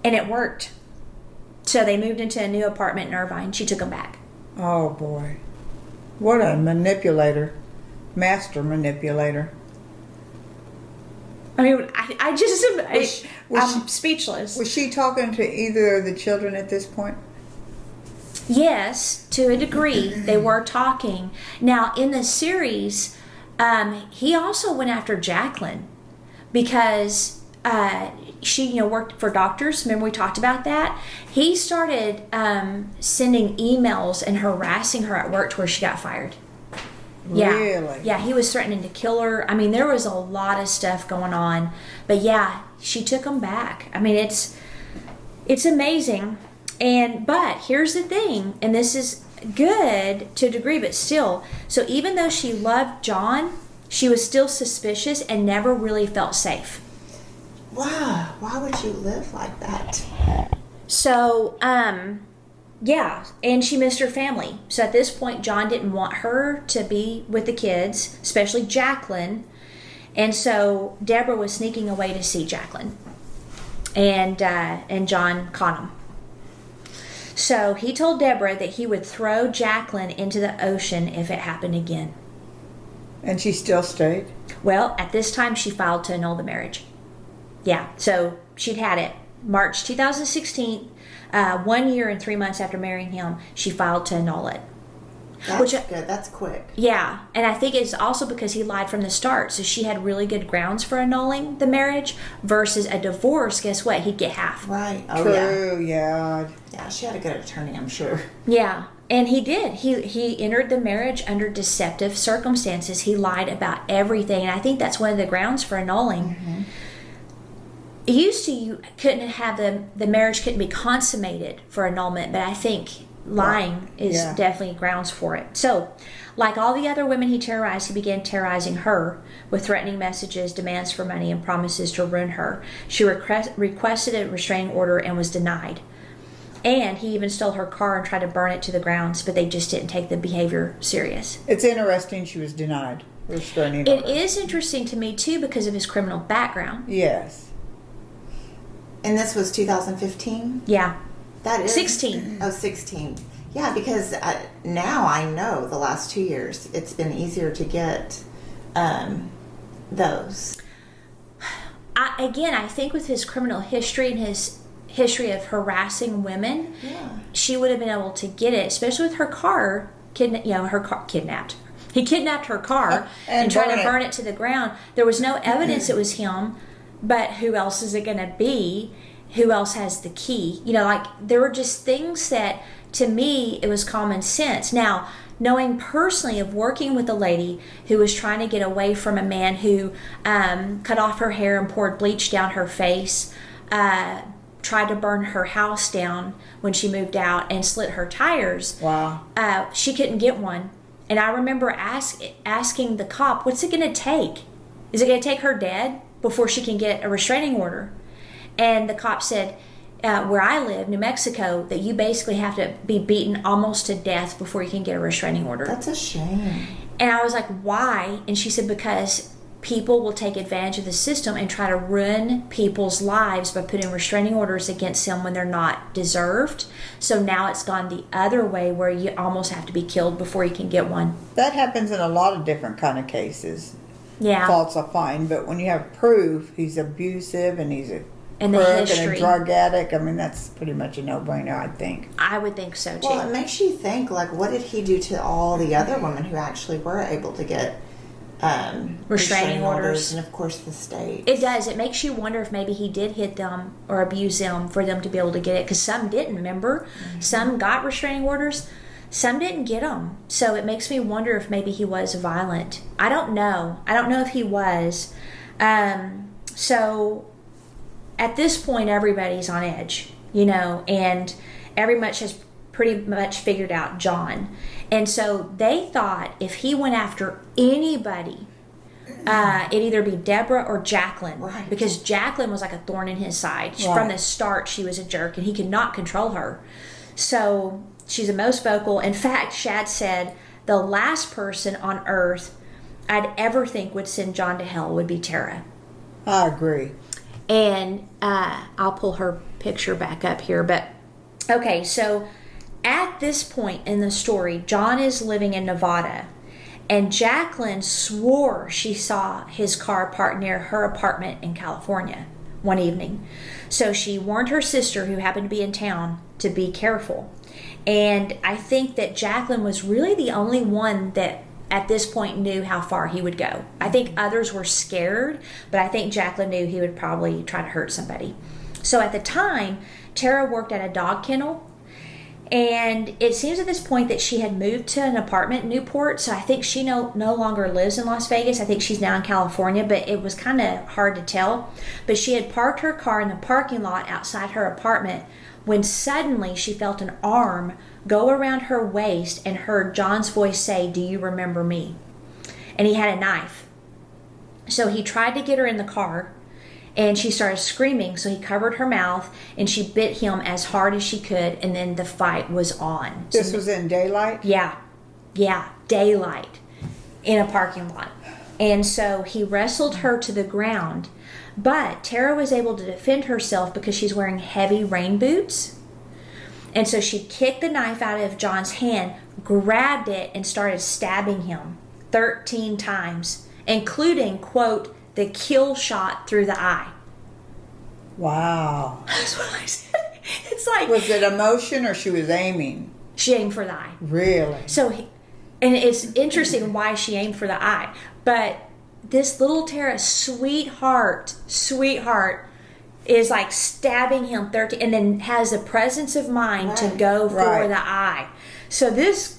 it worked. So they moved into a new apartment in Irvine. She took them back. Oh boy. What a manipulator. Master manipulator. I mean, I just I'm she- speechless. Was she talking to either of the children at this point? Yes, to a degree, they were talking. Now, in the series, he also went after Jacqueline because she, you know, worked for doctors. Remember we talked about that? He started sending emails and harassing her at work to where she got fired. Yeah. Really? Yeah, he was threatening to kill her. I mean, there was a lot of stuff going on. But yeah, she took him back. I mean, it's amazing. But here's the thing, and this is good to a degree, but still. So even though she loved John, she was still suspicious and never really felt safe. Wow. Why would you live like that? So, yeah, and she missed her family. So at this point, John didn't want her to be with the kids, especially Jacqueline. And so Deborah was sneaking away to see Jacqueline. And John caught him. So he told Deborah that he would throw Jacqueline into the ocean if it happened again. And she still stayed? Well, at this time, she filed to annul the marriage. Yeah, so she'd had it. March 2016, 1 year and 3 months after marrying him, she filed to annul it. That's good. That's quick. Yeah, and I think it's also because he lied from the start. So she had really good grounds for annulling the marriage versus a divorce. Guess what? He'd get half. Right. Oh, yeah. True, yeah. Yeah, she had a good attorney, I'm sure. Yeah, and he did. He entered the marriage under deceptive circumstances. He lied about everything, and I think that's one of the grounds for annulling. Mm-hmm. Used to, you couldn't have the marriage couldn't be consummated for annulment, but I think lying is Yeah. definitely grounds for it. So, like all the other women he terrorized, he began terrorizing her with threatening messages, demands for money, and promises to ruin her. She requested a restraining order and was denied. And he even stole her car and tried to burn it to the grounds, but they just didn't take the behavior serious. It's interesting she was denied restraining It order. is interesting to me, too, because of his criminal background. Yes. And this was 2015? Yeah. That is 16. Oh, 16. Yeah, because now I know the last 2 years it's been easier to get those. I think with his criminal history and his history of harassing women, Yeah. she would have been able to get it, especially with her car, kidnapped. He kidnapped her car and tried to burn it to the ground. There was no evidence it was him, but who else is it going to be? Who else has the key? You know, like, there were just things that, to me, it was common sense. Now, knowing personally of working with a lady who was trying to get away from a man who cut off her hair and poured bleach down her face, tried to burn her house down when she moved out, and slit her tires. Wow. She couldn't get one. And I remember asking the cop, what's it going to take? Is it going to take her dead before she can get a restraining order? And the cop said, where I live, New Mexico, that you basically have to be beaten almost to death before you can get a restraining order. That's a shame. And I was like, why? And she said, because people will take advantage of the system and try to ruin people's lives by putting restraining orders against them when they're not deserved. So now it's gone the other way where you almost have to be killed before you can get one. That happens in a lot of different kind of cases. Yeah. Faults are fine, but when you have proof he's abusive and he's a And the crook and history. a drug addict, I mean, that's pretty much a no-brainer, I think. I would think so too. Well, it makes you think, like, what did he do to all the other women who actually were able to get Restraining orders. and, of course, the state. It does. It makes you wonder if maybe he did hit them or abuse them for them to be able to get it. Because some didn't, remember? Some got restraining orders. Some didn't get them. So it makes me wonder if maybe he was violent. I don't know. I don't know if he was. So at this point, everybody's on edge, and every much has pretty much figured out John. And so they thought if he went after anybody, it'd either be Deborah or Jacqueline. Right. Because Jacqueline was like a thorn in his side. Right. From the start, she was a jerk, and he could not control her. So she's the most vocal. In fact, Shad said the last person on earth I'd ever think would send John to hell would be Tara. I agree. And I'll pull her picture back up here. But okay, so at this point in the story, John is living in Nevada, and Jacqueline swore she saw his car parked near her apartment in California one evening. So she warned her sister, who happened to be in town, to be careful. And I think that Jacqueline was really the only one that at this point knew how far he would go. I think others were scared, but I think Jacqueline knew he would probably try to hurt somebody. So at the time, Tara worked at a dog kennel, and it seems at this point that she had moved to an apartment in Newport, so I think she no longer lives in Las Vegas. I think she's now in California, but it was kind of hard to tell. But she had parked her car in the parking lot outside her apartment when suddenly she felt an arm go around her waist and heard John's voice say, "Do you remember me?" And he had a knife. So he tried to get her in the car, and she started screaming, so he covered her mouth, and she bit him as hard as she could, and then the fight was on. This was in daylight? Yeah, daylight in a parking lot. And so he wrestled her to the ground, but Tara was able to defend herself because she's wearing heavy rain boots. And so she kicked the knife out of John's hand, grabbed it, and started stabbing him 13 times, including, quote, the kill shot through the eye. Wow. That's what I said. It's like Was it emotion or she was aiming? she aimed for the eye. Really? So, and it's interesting why she aimed for the eye. But this little Tara, sweetheart, is like stabbing him 13, and then has the presence of mind to go for Right. the eye. So this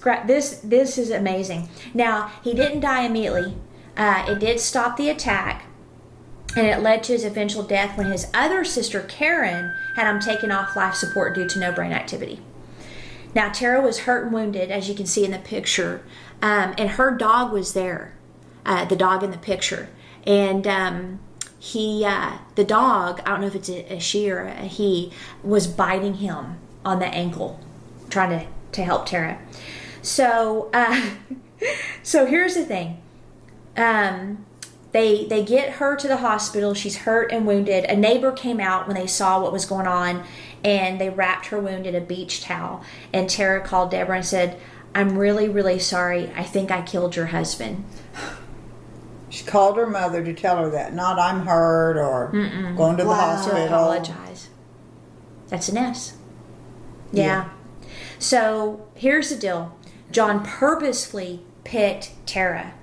is amazing. Now, he didn't die immediately. It did stop the attack, and it led to his eventual death when his other sister, Karen, had him taken off life support due to no brain activity. Now, Tara was hurt and wounded, as you can see in the picture, and her dog was there, the dog in the picture. And the dog, I don't know if it's a she or a he, was biting him on the ankle, trying to help Tara. So, so here's the thing. They get her to the hospital. She's hurt and wounded. A neighbor came out when they saw what was going on, and they wrapped her wound in a beach towel. And Tara called Deborah and said, "I'm really, really sorry. I think I killed your husband." She called her mother to tell her that. Not I'm hurt or going to the Wow. To hospital. apologize. That's an S. Yeah. So here's the deal. John purposefully picked Tara.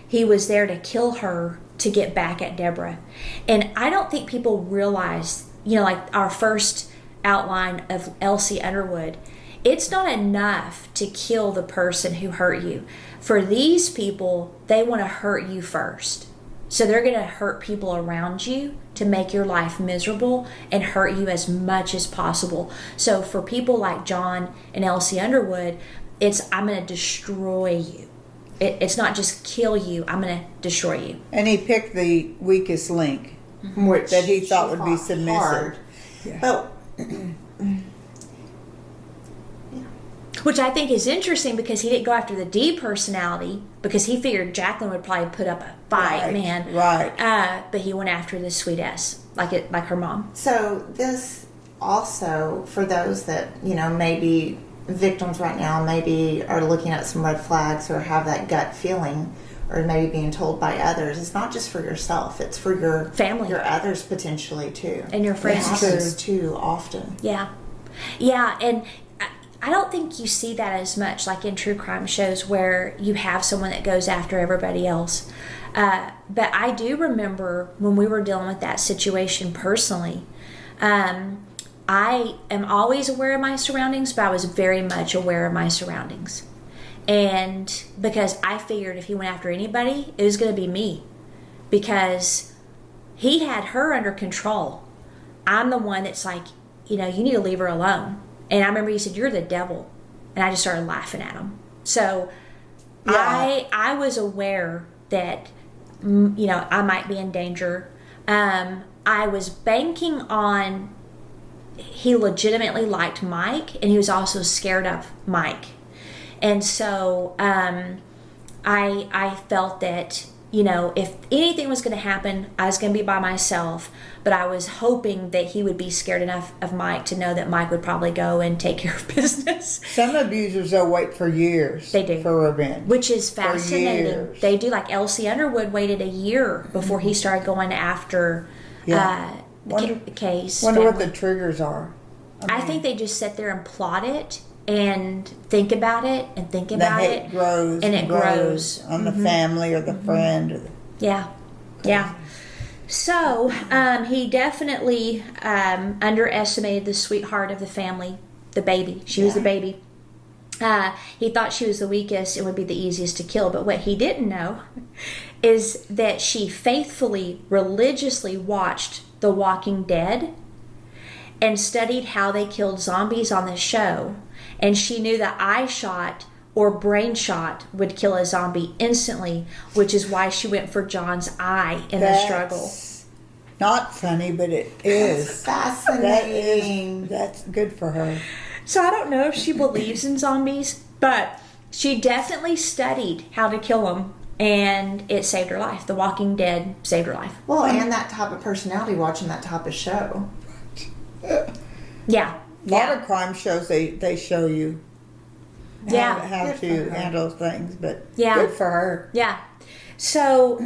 He was there to kill her to get back at Deborah. And I don't think people realize, like our first outline of Elsie Underwood, it's not enough to kill the person who hurt you. For these people, they want to hurt you first. So they're going to hurt people around you to make your life miserable and hurt you as much as possible. So for people like John and Elsie Underwood, it's I'm going to destroy you. It's not just kill you, I'm going to destroy you. And he picked the weakest link Which that he she thought would be fought submissive. hard. Yeah. But Which I think is interesting because he didn't go after the D personality because he figured Jacqueline would probably put up a fight, Right, man. right. But he went after the sweet S, like her mom. So this also, for those that, you know, maybe victims right now maybe are looking at some red flags or have that gut feeling or maybe being told by others, it's not just for yourself, it's for your Family. your others potentially too. And your friends, It happens too often. Yeah. Yeah, and I don't think you see that as much like in true crime shows where you have someone that goes after everybody else. But I do remember when we were dealing with that situation personally, I am always aware of my surroundings, but I was very much aware of my surroundings. And because I figured if he went after anybody, it was going to be me. Because he had her under control. I'm the one that's like, you know, you need to leave her alone. And I remember he said, "You're the devil." And I just started laughing at him. So Yeah. I was aware that, you know, I might be in danger. I was banking on he legitimately liked Mike, and he was also scared of Mike. And so I felt that, you know, if anything was going to happen, I was going to be by myself. But I was hoping that he would be scared enough of Mike to know that Mike would probably go and take care of business. Some abusers, they'll wait for years. They do. For revenge. Which is fascinating. years. They do. Like Elsie Underwood waited a year before he started going after Yeah. the case. Wonder what family. the triggers are. I think they just sit there and plot it and think about it and think The about hate it. grows and it grows. on the family or the friend. Or the, Yeah, yeah. So he definitely underestimated the sweetheart of the family, the baby. She was the baby. He thought she was the weakest and would be the easiest to kill. But what he didn't know is that she faithfully, religiously watched The Walking Dead and studied how they killed zombies on the show. And she knew that eye shot or brain shot would kill a zombie instantly, which is why she went for John's eye in the struggle. That's not funny, but it is. Fascinating. That's good for her. So I don't know if she believes in zombies, but she definitely studied how to kill them, and it saved her life. The Walking Dead saved her life. Well, and that type of personality watching that type of show. Yeah. A lot of crime shows, they show you how Good to for her. handle things, but Yeah. good for her. Yeah. So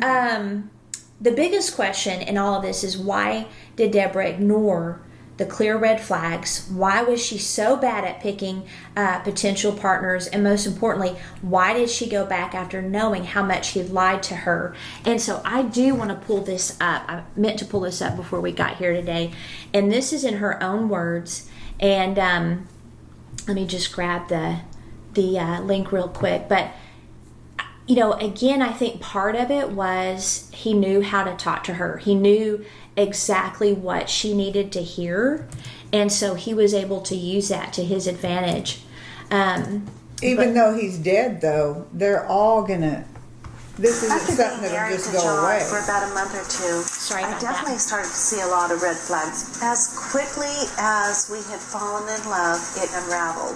the biggest question in all of this is, why did Deborah ignore the clear red flags? Why was she so bad at picking potential partners? And most importantly, why did she go back after knowing how much he lied to her? And so I do want to pull this up. I meant to pull this up before we got here today. And this is in her own words. And let me just grab the link real quick. But you know, again, I think part of it was he knew how to talk to her. He knew exactly what she needed to hear. And so he was able to use that to his advantage. Even though he's dead, though, they're all gonna. This isn't After something being that'll married just to go John away. for about a month or two, Sorry I about definitely that. started to see a lot of red flags. As quickly as we had fallen in love, it unraveled.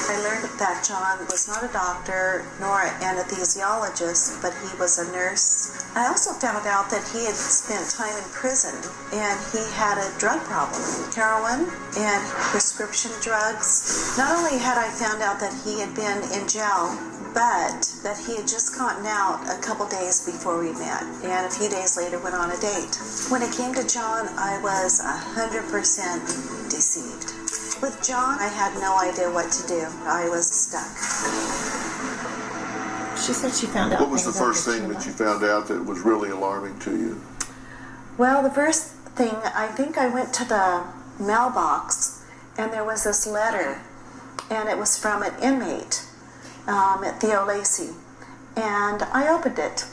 I learned that John was not a doctor nor an anesthesiologist, but he was a nurse. I also found out that he had spent time in prison and he had a drug problem, heroin and prescription drugs. Not only had I found out that he had been in jail, but that he had just gotten out a couple days before we met, and a few days later went on a date. When it came to John, I was 100% deceived. With John, I had no idea what to do. I was stuck. She said she found out. What was the things first after thing 2 that you months. found out that was really alarming to you? Well, the first thing, I think I went to the mailbox, and there was this letter, and it was from an inmate at Theo Lacey. And I opened it,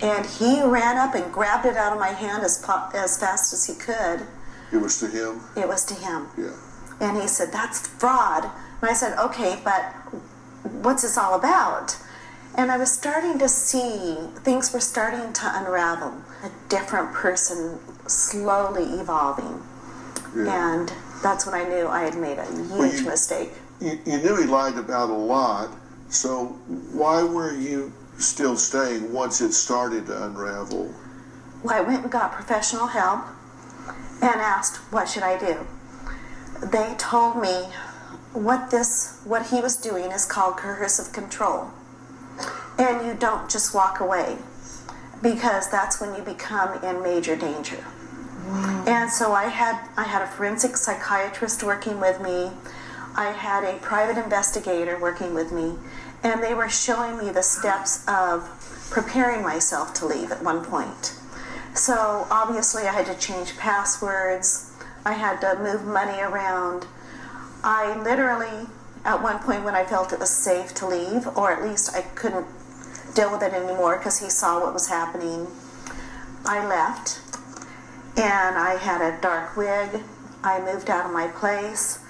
and he ran up and grabbed it out of my hand as fast as he could. It was to him? It was to him. Yeah. And he said, "That's fraud." And I said, "Okay, but what's this all about?" And I was starting to see, things were starting to unravel. A different person slowly evolving. Yeah. And That's when I knew I had made a huge mistake. You knew he lied about a lot, so why were you still staying once it started to unravel? Well, I went and got professional help and asked, what should I do? They told me what he was doing is called coercive control. And you don't just walk away, because that's when you become in major danger. Wow. And so I had a forensic psychiatrist working with me. I had a private investigator working with me, and they were showing me the steps of preparing myself to leave at one point. So obviously I had to change passwords. I had to move money around. I literally, at one point when I felt it was safe to leave, or at least I couldn't deal with it anymore because he saw what was happening, I left. And I had a dark wig. I moved out of my place,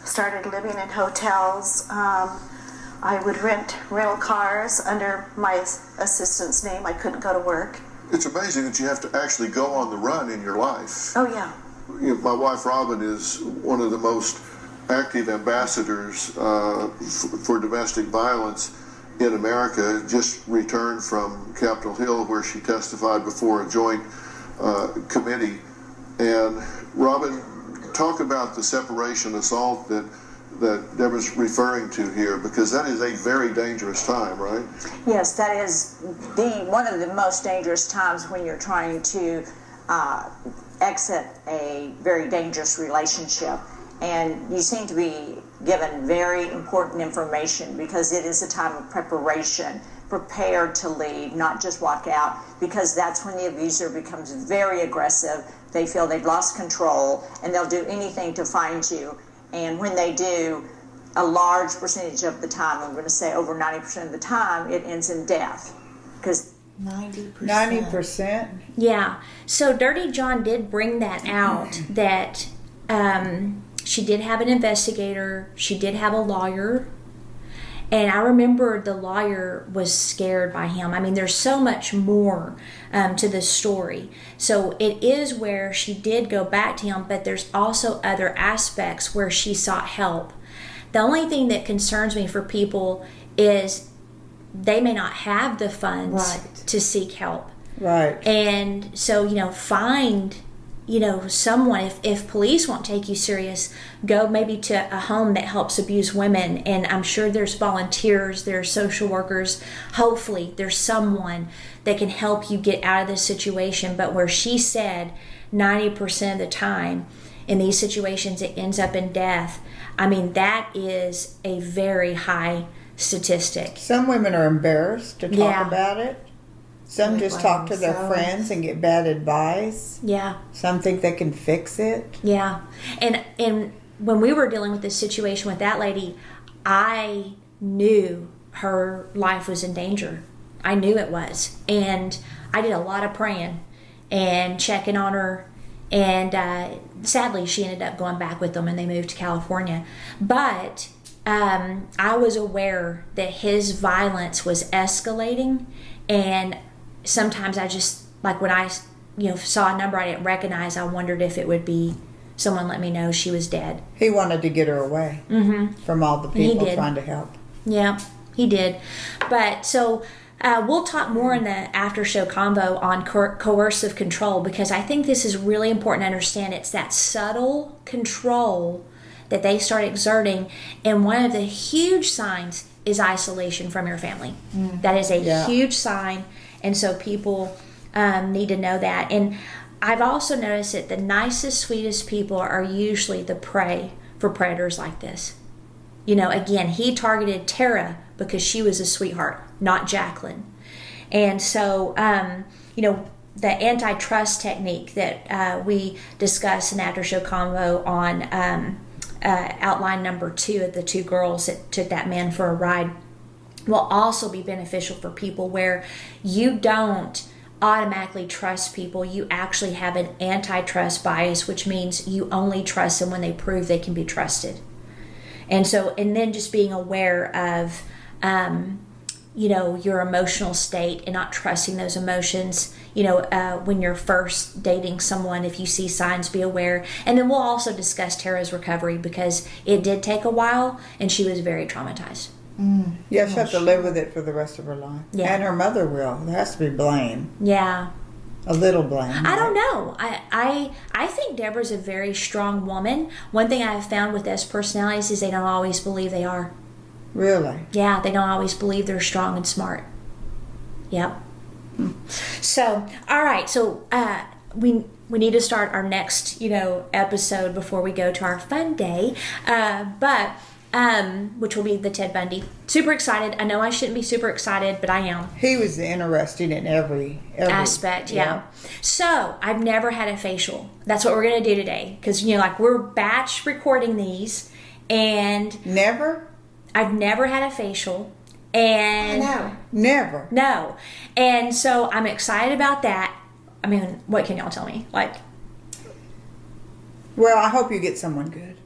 started living in hotels. I would rent rental cars under my assistant's name. I couldn't go to work. It's amazing that you have to actually go on the run in your life. Oh, yeah. My wife Robin is one of the most active ambassadors for domestic violence in America. Just returned from Capitol Hill, where she testified before a joint committee. And Robin, talk about the separation assault that Deborah's referring to here, because that is a very dangerous time, right? Yes, that is one of the most dangerous times when you're trying to exit a very dangerous relationship. And you seem to be given very important information, because it is a time of preparation, prepared to leave, not just walk out, because that's when the abuser becomes very aggressive. They feel they've lost control, and they'll do anything to find you. And when they do, a large percentage of the time, I'm going to say over 90% of the time, it ends in death. Because 90%? Yeah. So Dirty John did bring that out, that she did have an investigator, she did have a lawyer, and I remember the lawyer was scared by him. I mean, there's so much more to this story. So it is where she did go back to him, but there's also other aspects where she sought help. The only thing that concerns me for people is they may not have the funds to seek help. Right. And so, find someone, if police won't take you serious, go maybe to a home that helps abuse women. And I'm sure there's volunteers, there's social workers. Hopefully there's someone that can help you get out of this situation. But where she said 90% of the time in these situations it ends up in death, I mean, that is a very high statistic. Some women are embarrassed to talk about it. Some just talk to their friends and get bad advice. Yeah. Some think they can fix it. Yeah. And when we were dealing with this situation with that lady, I knew her life was in danger. I knew it was. And I did a lot of praying and checking on her. And sadly, she ended up going back with them, and they moved to California. But I was aware that his violence was escalating, and sometimes I just, like when I saw a number I didn't recognize, I wondered if it would be someone let me know she was dead. He wanted to get her away from all the people trying to help. Yeah, he did. But so we'll talk more in the after show convo on coercive control, because I think this is really important to understand. It's that subtle control that they start exerting, and one of the huge signs is isolation from your family. That is a huge sign, and so people need to know that. And I've also noticed that the nicest, sweetest people are usually the prey for predators like this. Again, he targeted Tara because she was a sweetheart, not Jacqueline. And so, the antitrust technique that we discussed in After Show Convo on outline number 2 of the 2 girls that took that man for a ride will also be beneficial for people where you don't automatically trust people. You actually have an antitrust bias, which means you only trust them when they prove they can be trusted. And then just being aware of your emotional state and not trusting those emotions. When you're first dating someone, if you see signs, be aware. And then we'll also discuss Tara's recovery, because it did take a while and she was very traumatized. Yeah, she'll have to live with it for the rest of her life. Yeah. And her mother will. There has to be blame. Yeah. A little blame. I don't know. I think Deborah's a very strong woman. One thing I have found with those personalities is they don't always believe they are. Really? Yeah, they don't always believe they're strong and smart. Yep. So, all right. So, we need to start our next, episode before we go to our fun day. Which will be the Ted Bundy. Super excited. I know I shouldn't be super excited, but I am. He was interesting in every aspect. Yeah. So I've never had a facial. That's what we're gonna do today, because we're batch recording these, and Never? I've never had a facial, and No. Never. no, and so I'm excited about that. I mean, what can y'all tell me? Well, I hope you get someone good.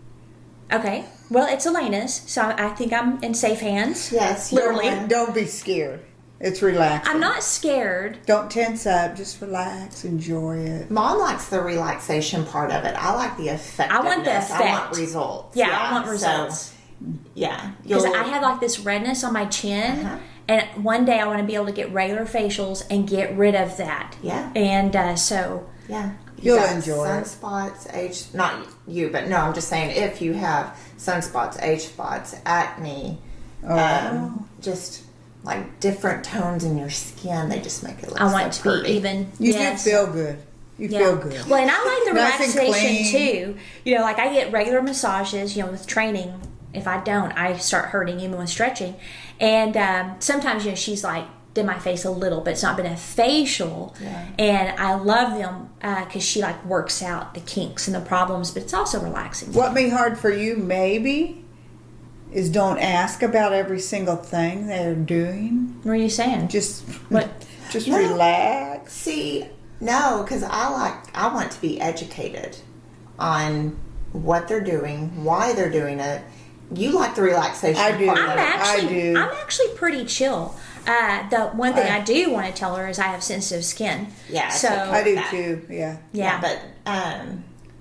Okay, well, it's Elena's, so I think I'm in safe hands. Yes, Literally. you're one. Don't be scared. It's relaxing. I'm not scared. Don't tense up. Just relax. Enjoy it. Mom likes the relaxation part of it. I like the effectiveness. I want the I effect. want results. Yeah, I want results. So, yeah. Because I had this redness on my chin, and one day I want to be able to get regular facials and get rid of that. Yeah. And so. Yeah. You'll got enjoy it. sunspots, not you, but no, I'm just saying if you have sunspots, age spots, acne, just like different tones in your skin, they just make it look I want so to pretty. be even. You yes. do feel good. You feel good. Well, and I like the Nice and relaxation too. I get regular massages, with training. If I don't, I start hurting even with stretching. And sometimes, she's did my face a little, but it's not been a facial. Yeah. And I love them because she works out the kinks and the problems, but it's also relaxing. What may be hard for you, maybe, is don't ask about every single thing they're doing. What are you saying? Just What? Just No. relax. See, no, because I want to be educated on what they're doing, why they're doing it. You like the relaxation I do. part I'm of it. actually, I do. I'm actually pretty chill. The one thing I do want to tell her is I have sensitive skin. Yeah, So I do that. too. Yeah. yeah. But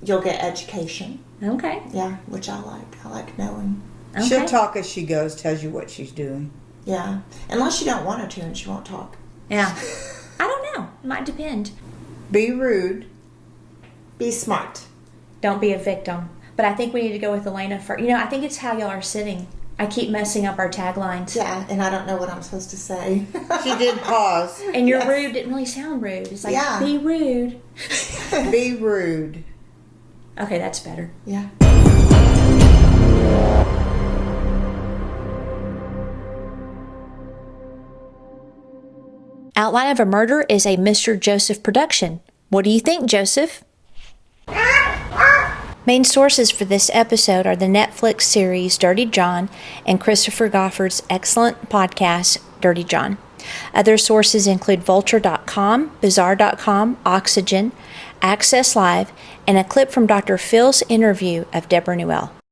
you'll get education. Okay. Yeah, which I like. I like knowing. Okay. She'll talk as she goes. Tells you what she's doing. Yeah, unless you don't want her to, and she won't talk. Yeah. I don't know. It might depend. Be rude. Be smart. Don't be a victim. But I think we need to go with Elena first. I think it's how y'all are sitting. I keep messing up our taglines. Yeah, and I don't know what I'm supposed to say. She did pause. And your rude didn't really sound rude. It's Yeah. be rude. Be rude. Okay, that's better. Yeah. Outline of a Murder is a Mr. Joseph production. What do you think, Joseph? Main sources for this episode are the Netflix series Dirty John and Christopher Goffard's excellent podcast, Dirty John. Other sources include Vulture.com, Bizarre.com, Oxygen, Access Live, and a clip from Dr. Phil's interview of Deborah Newell.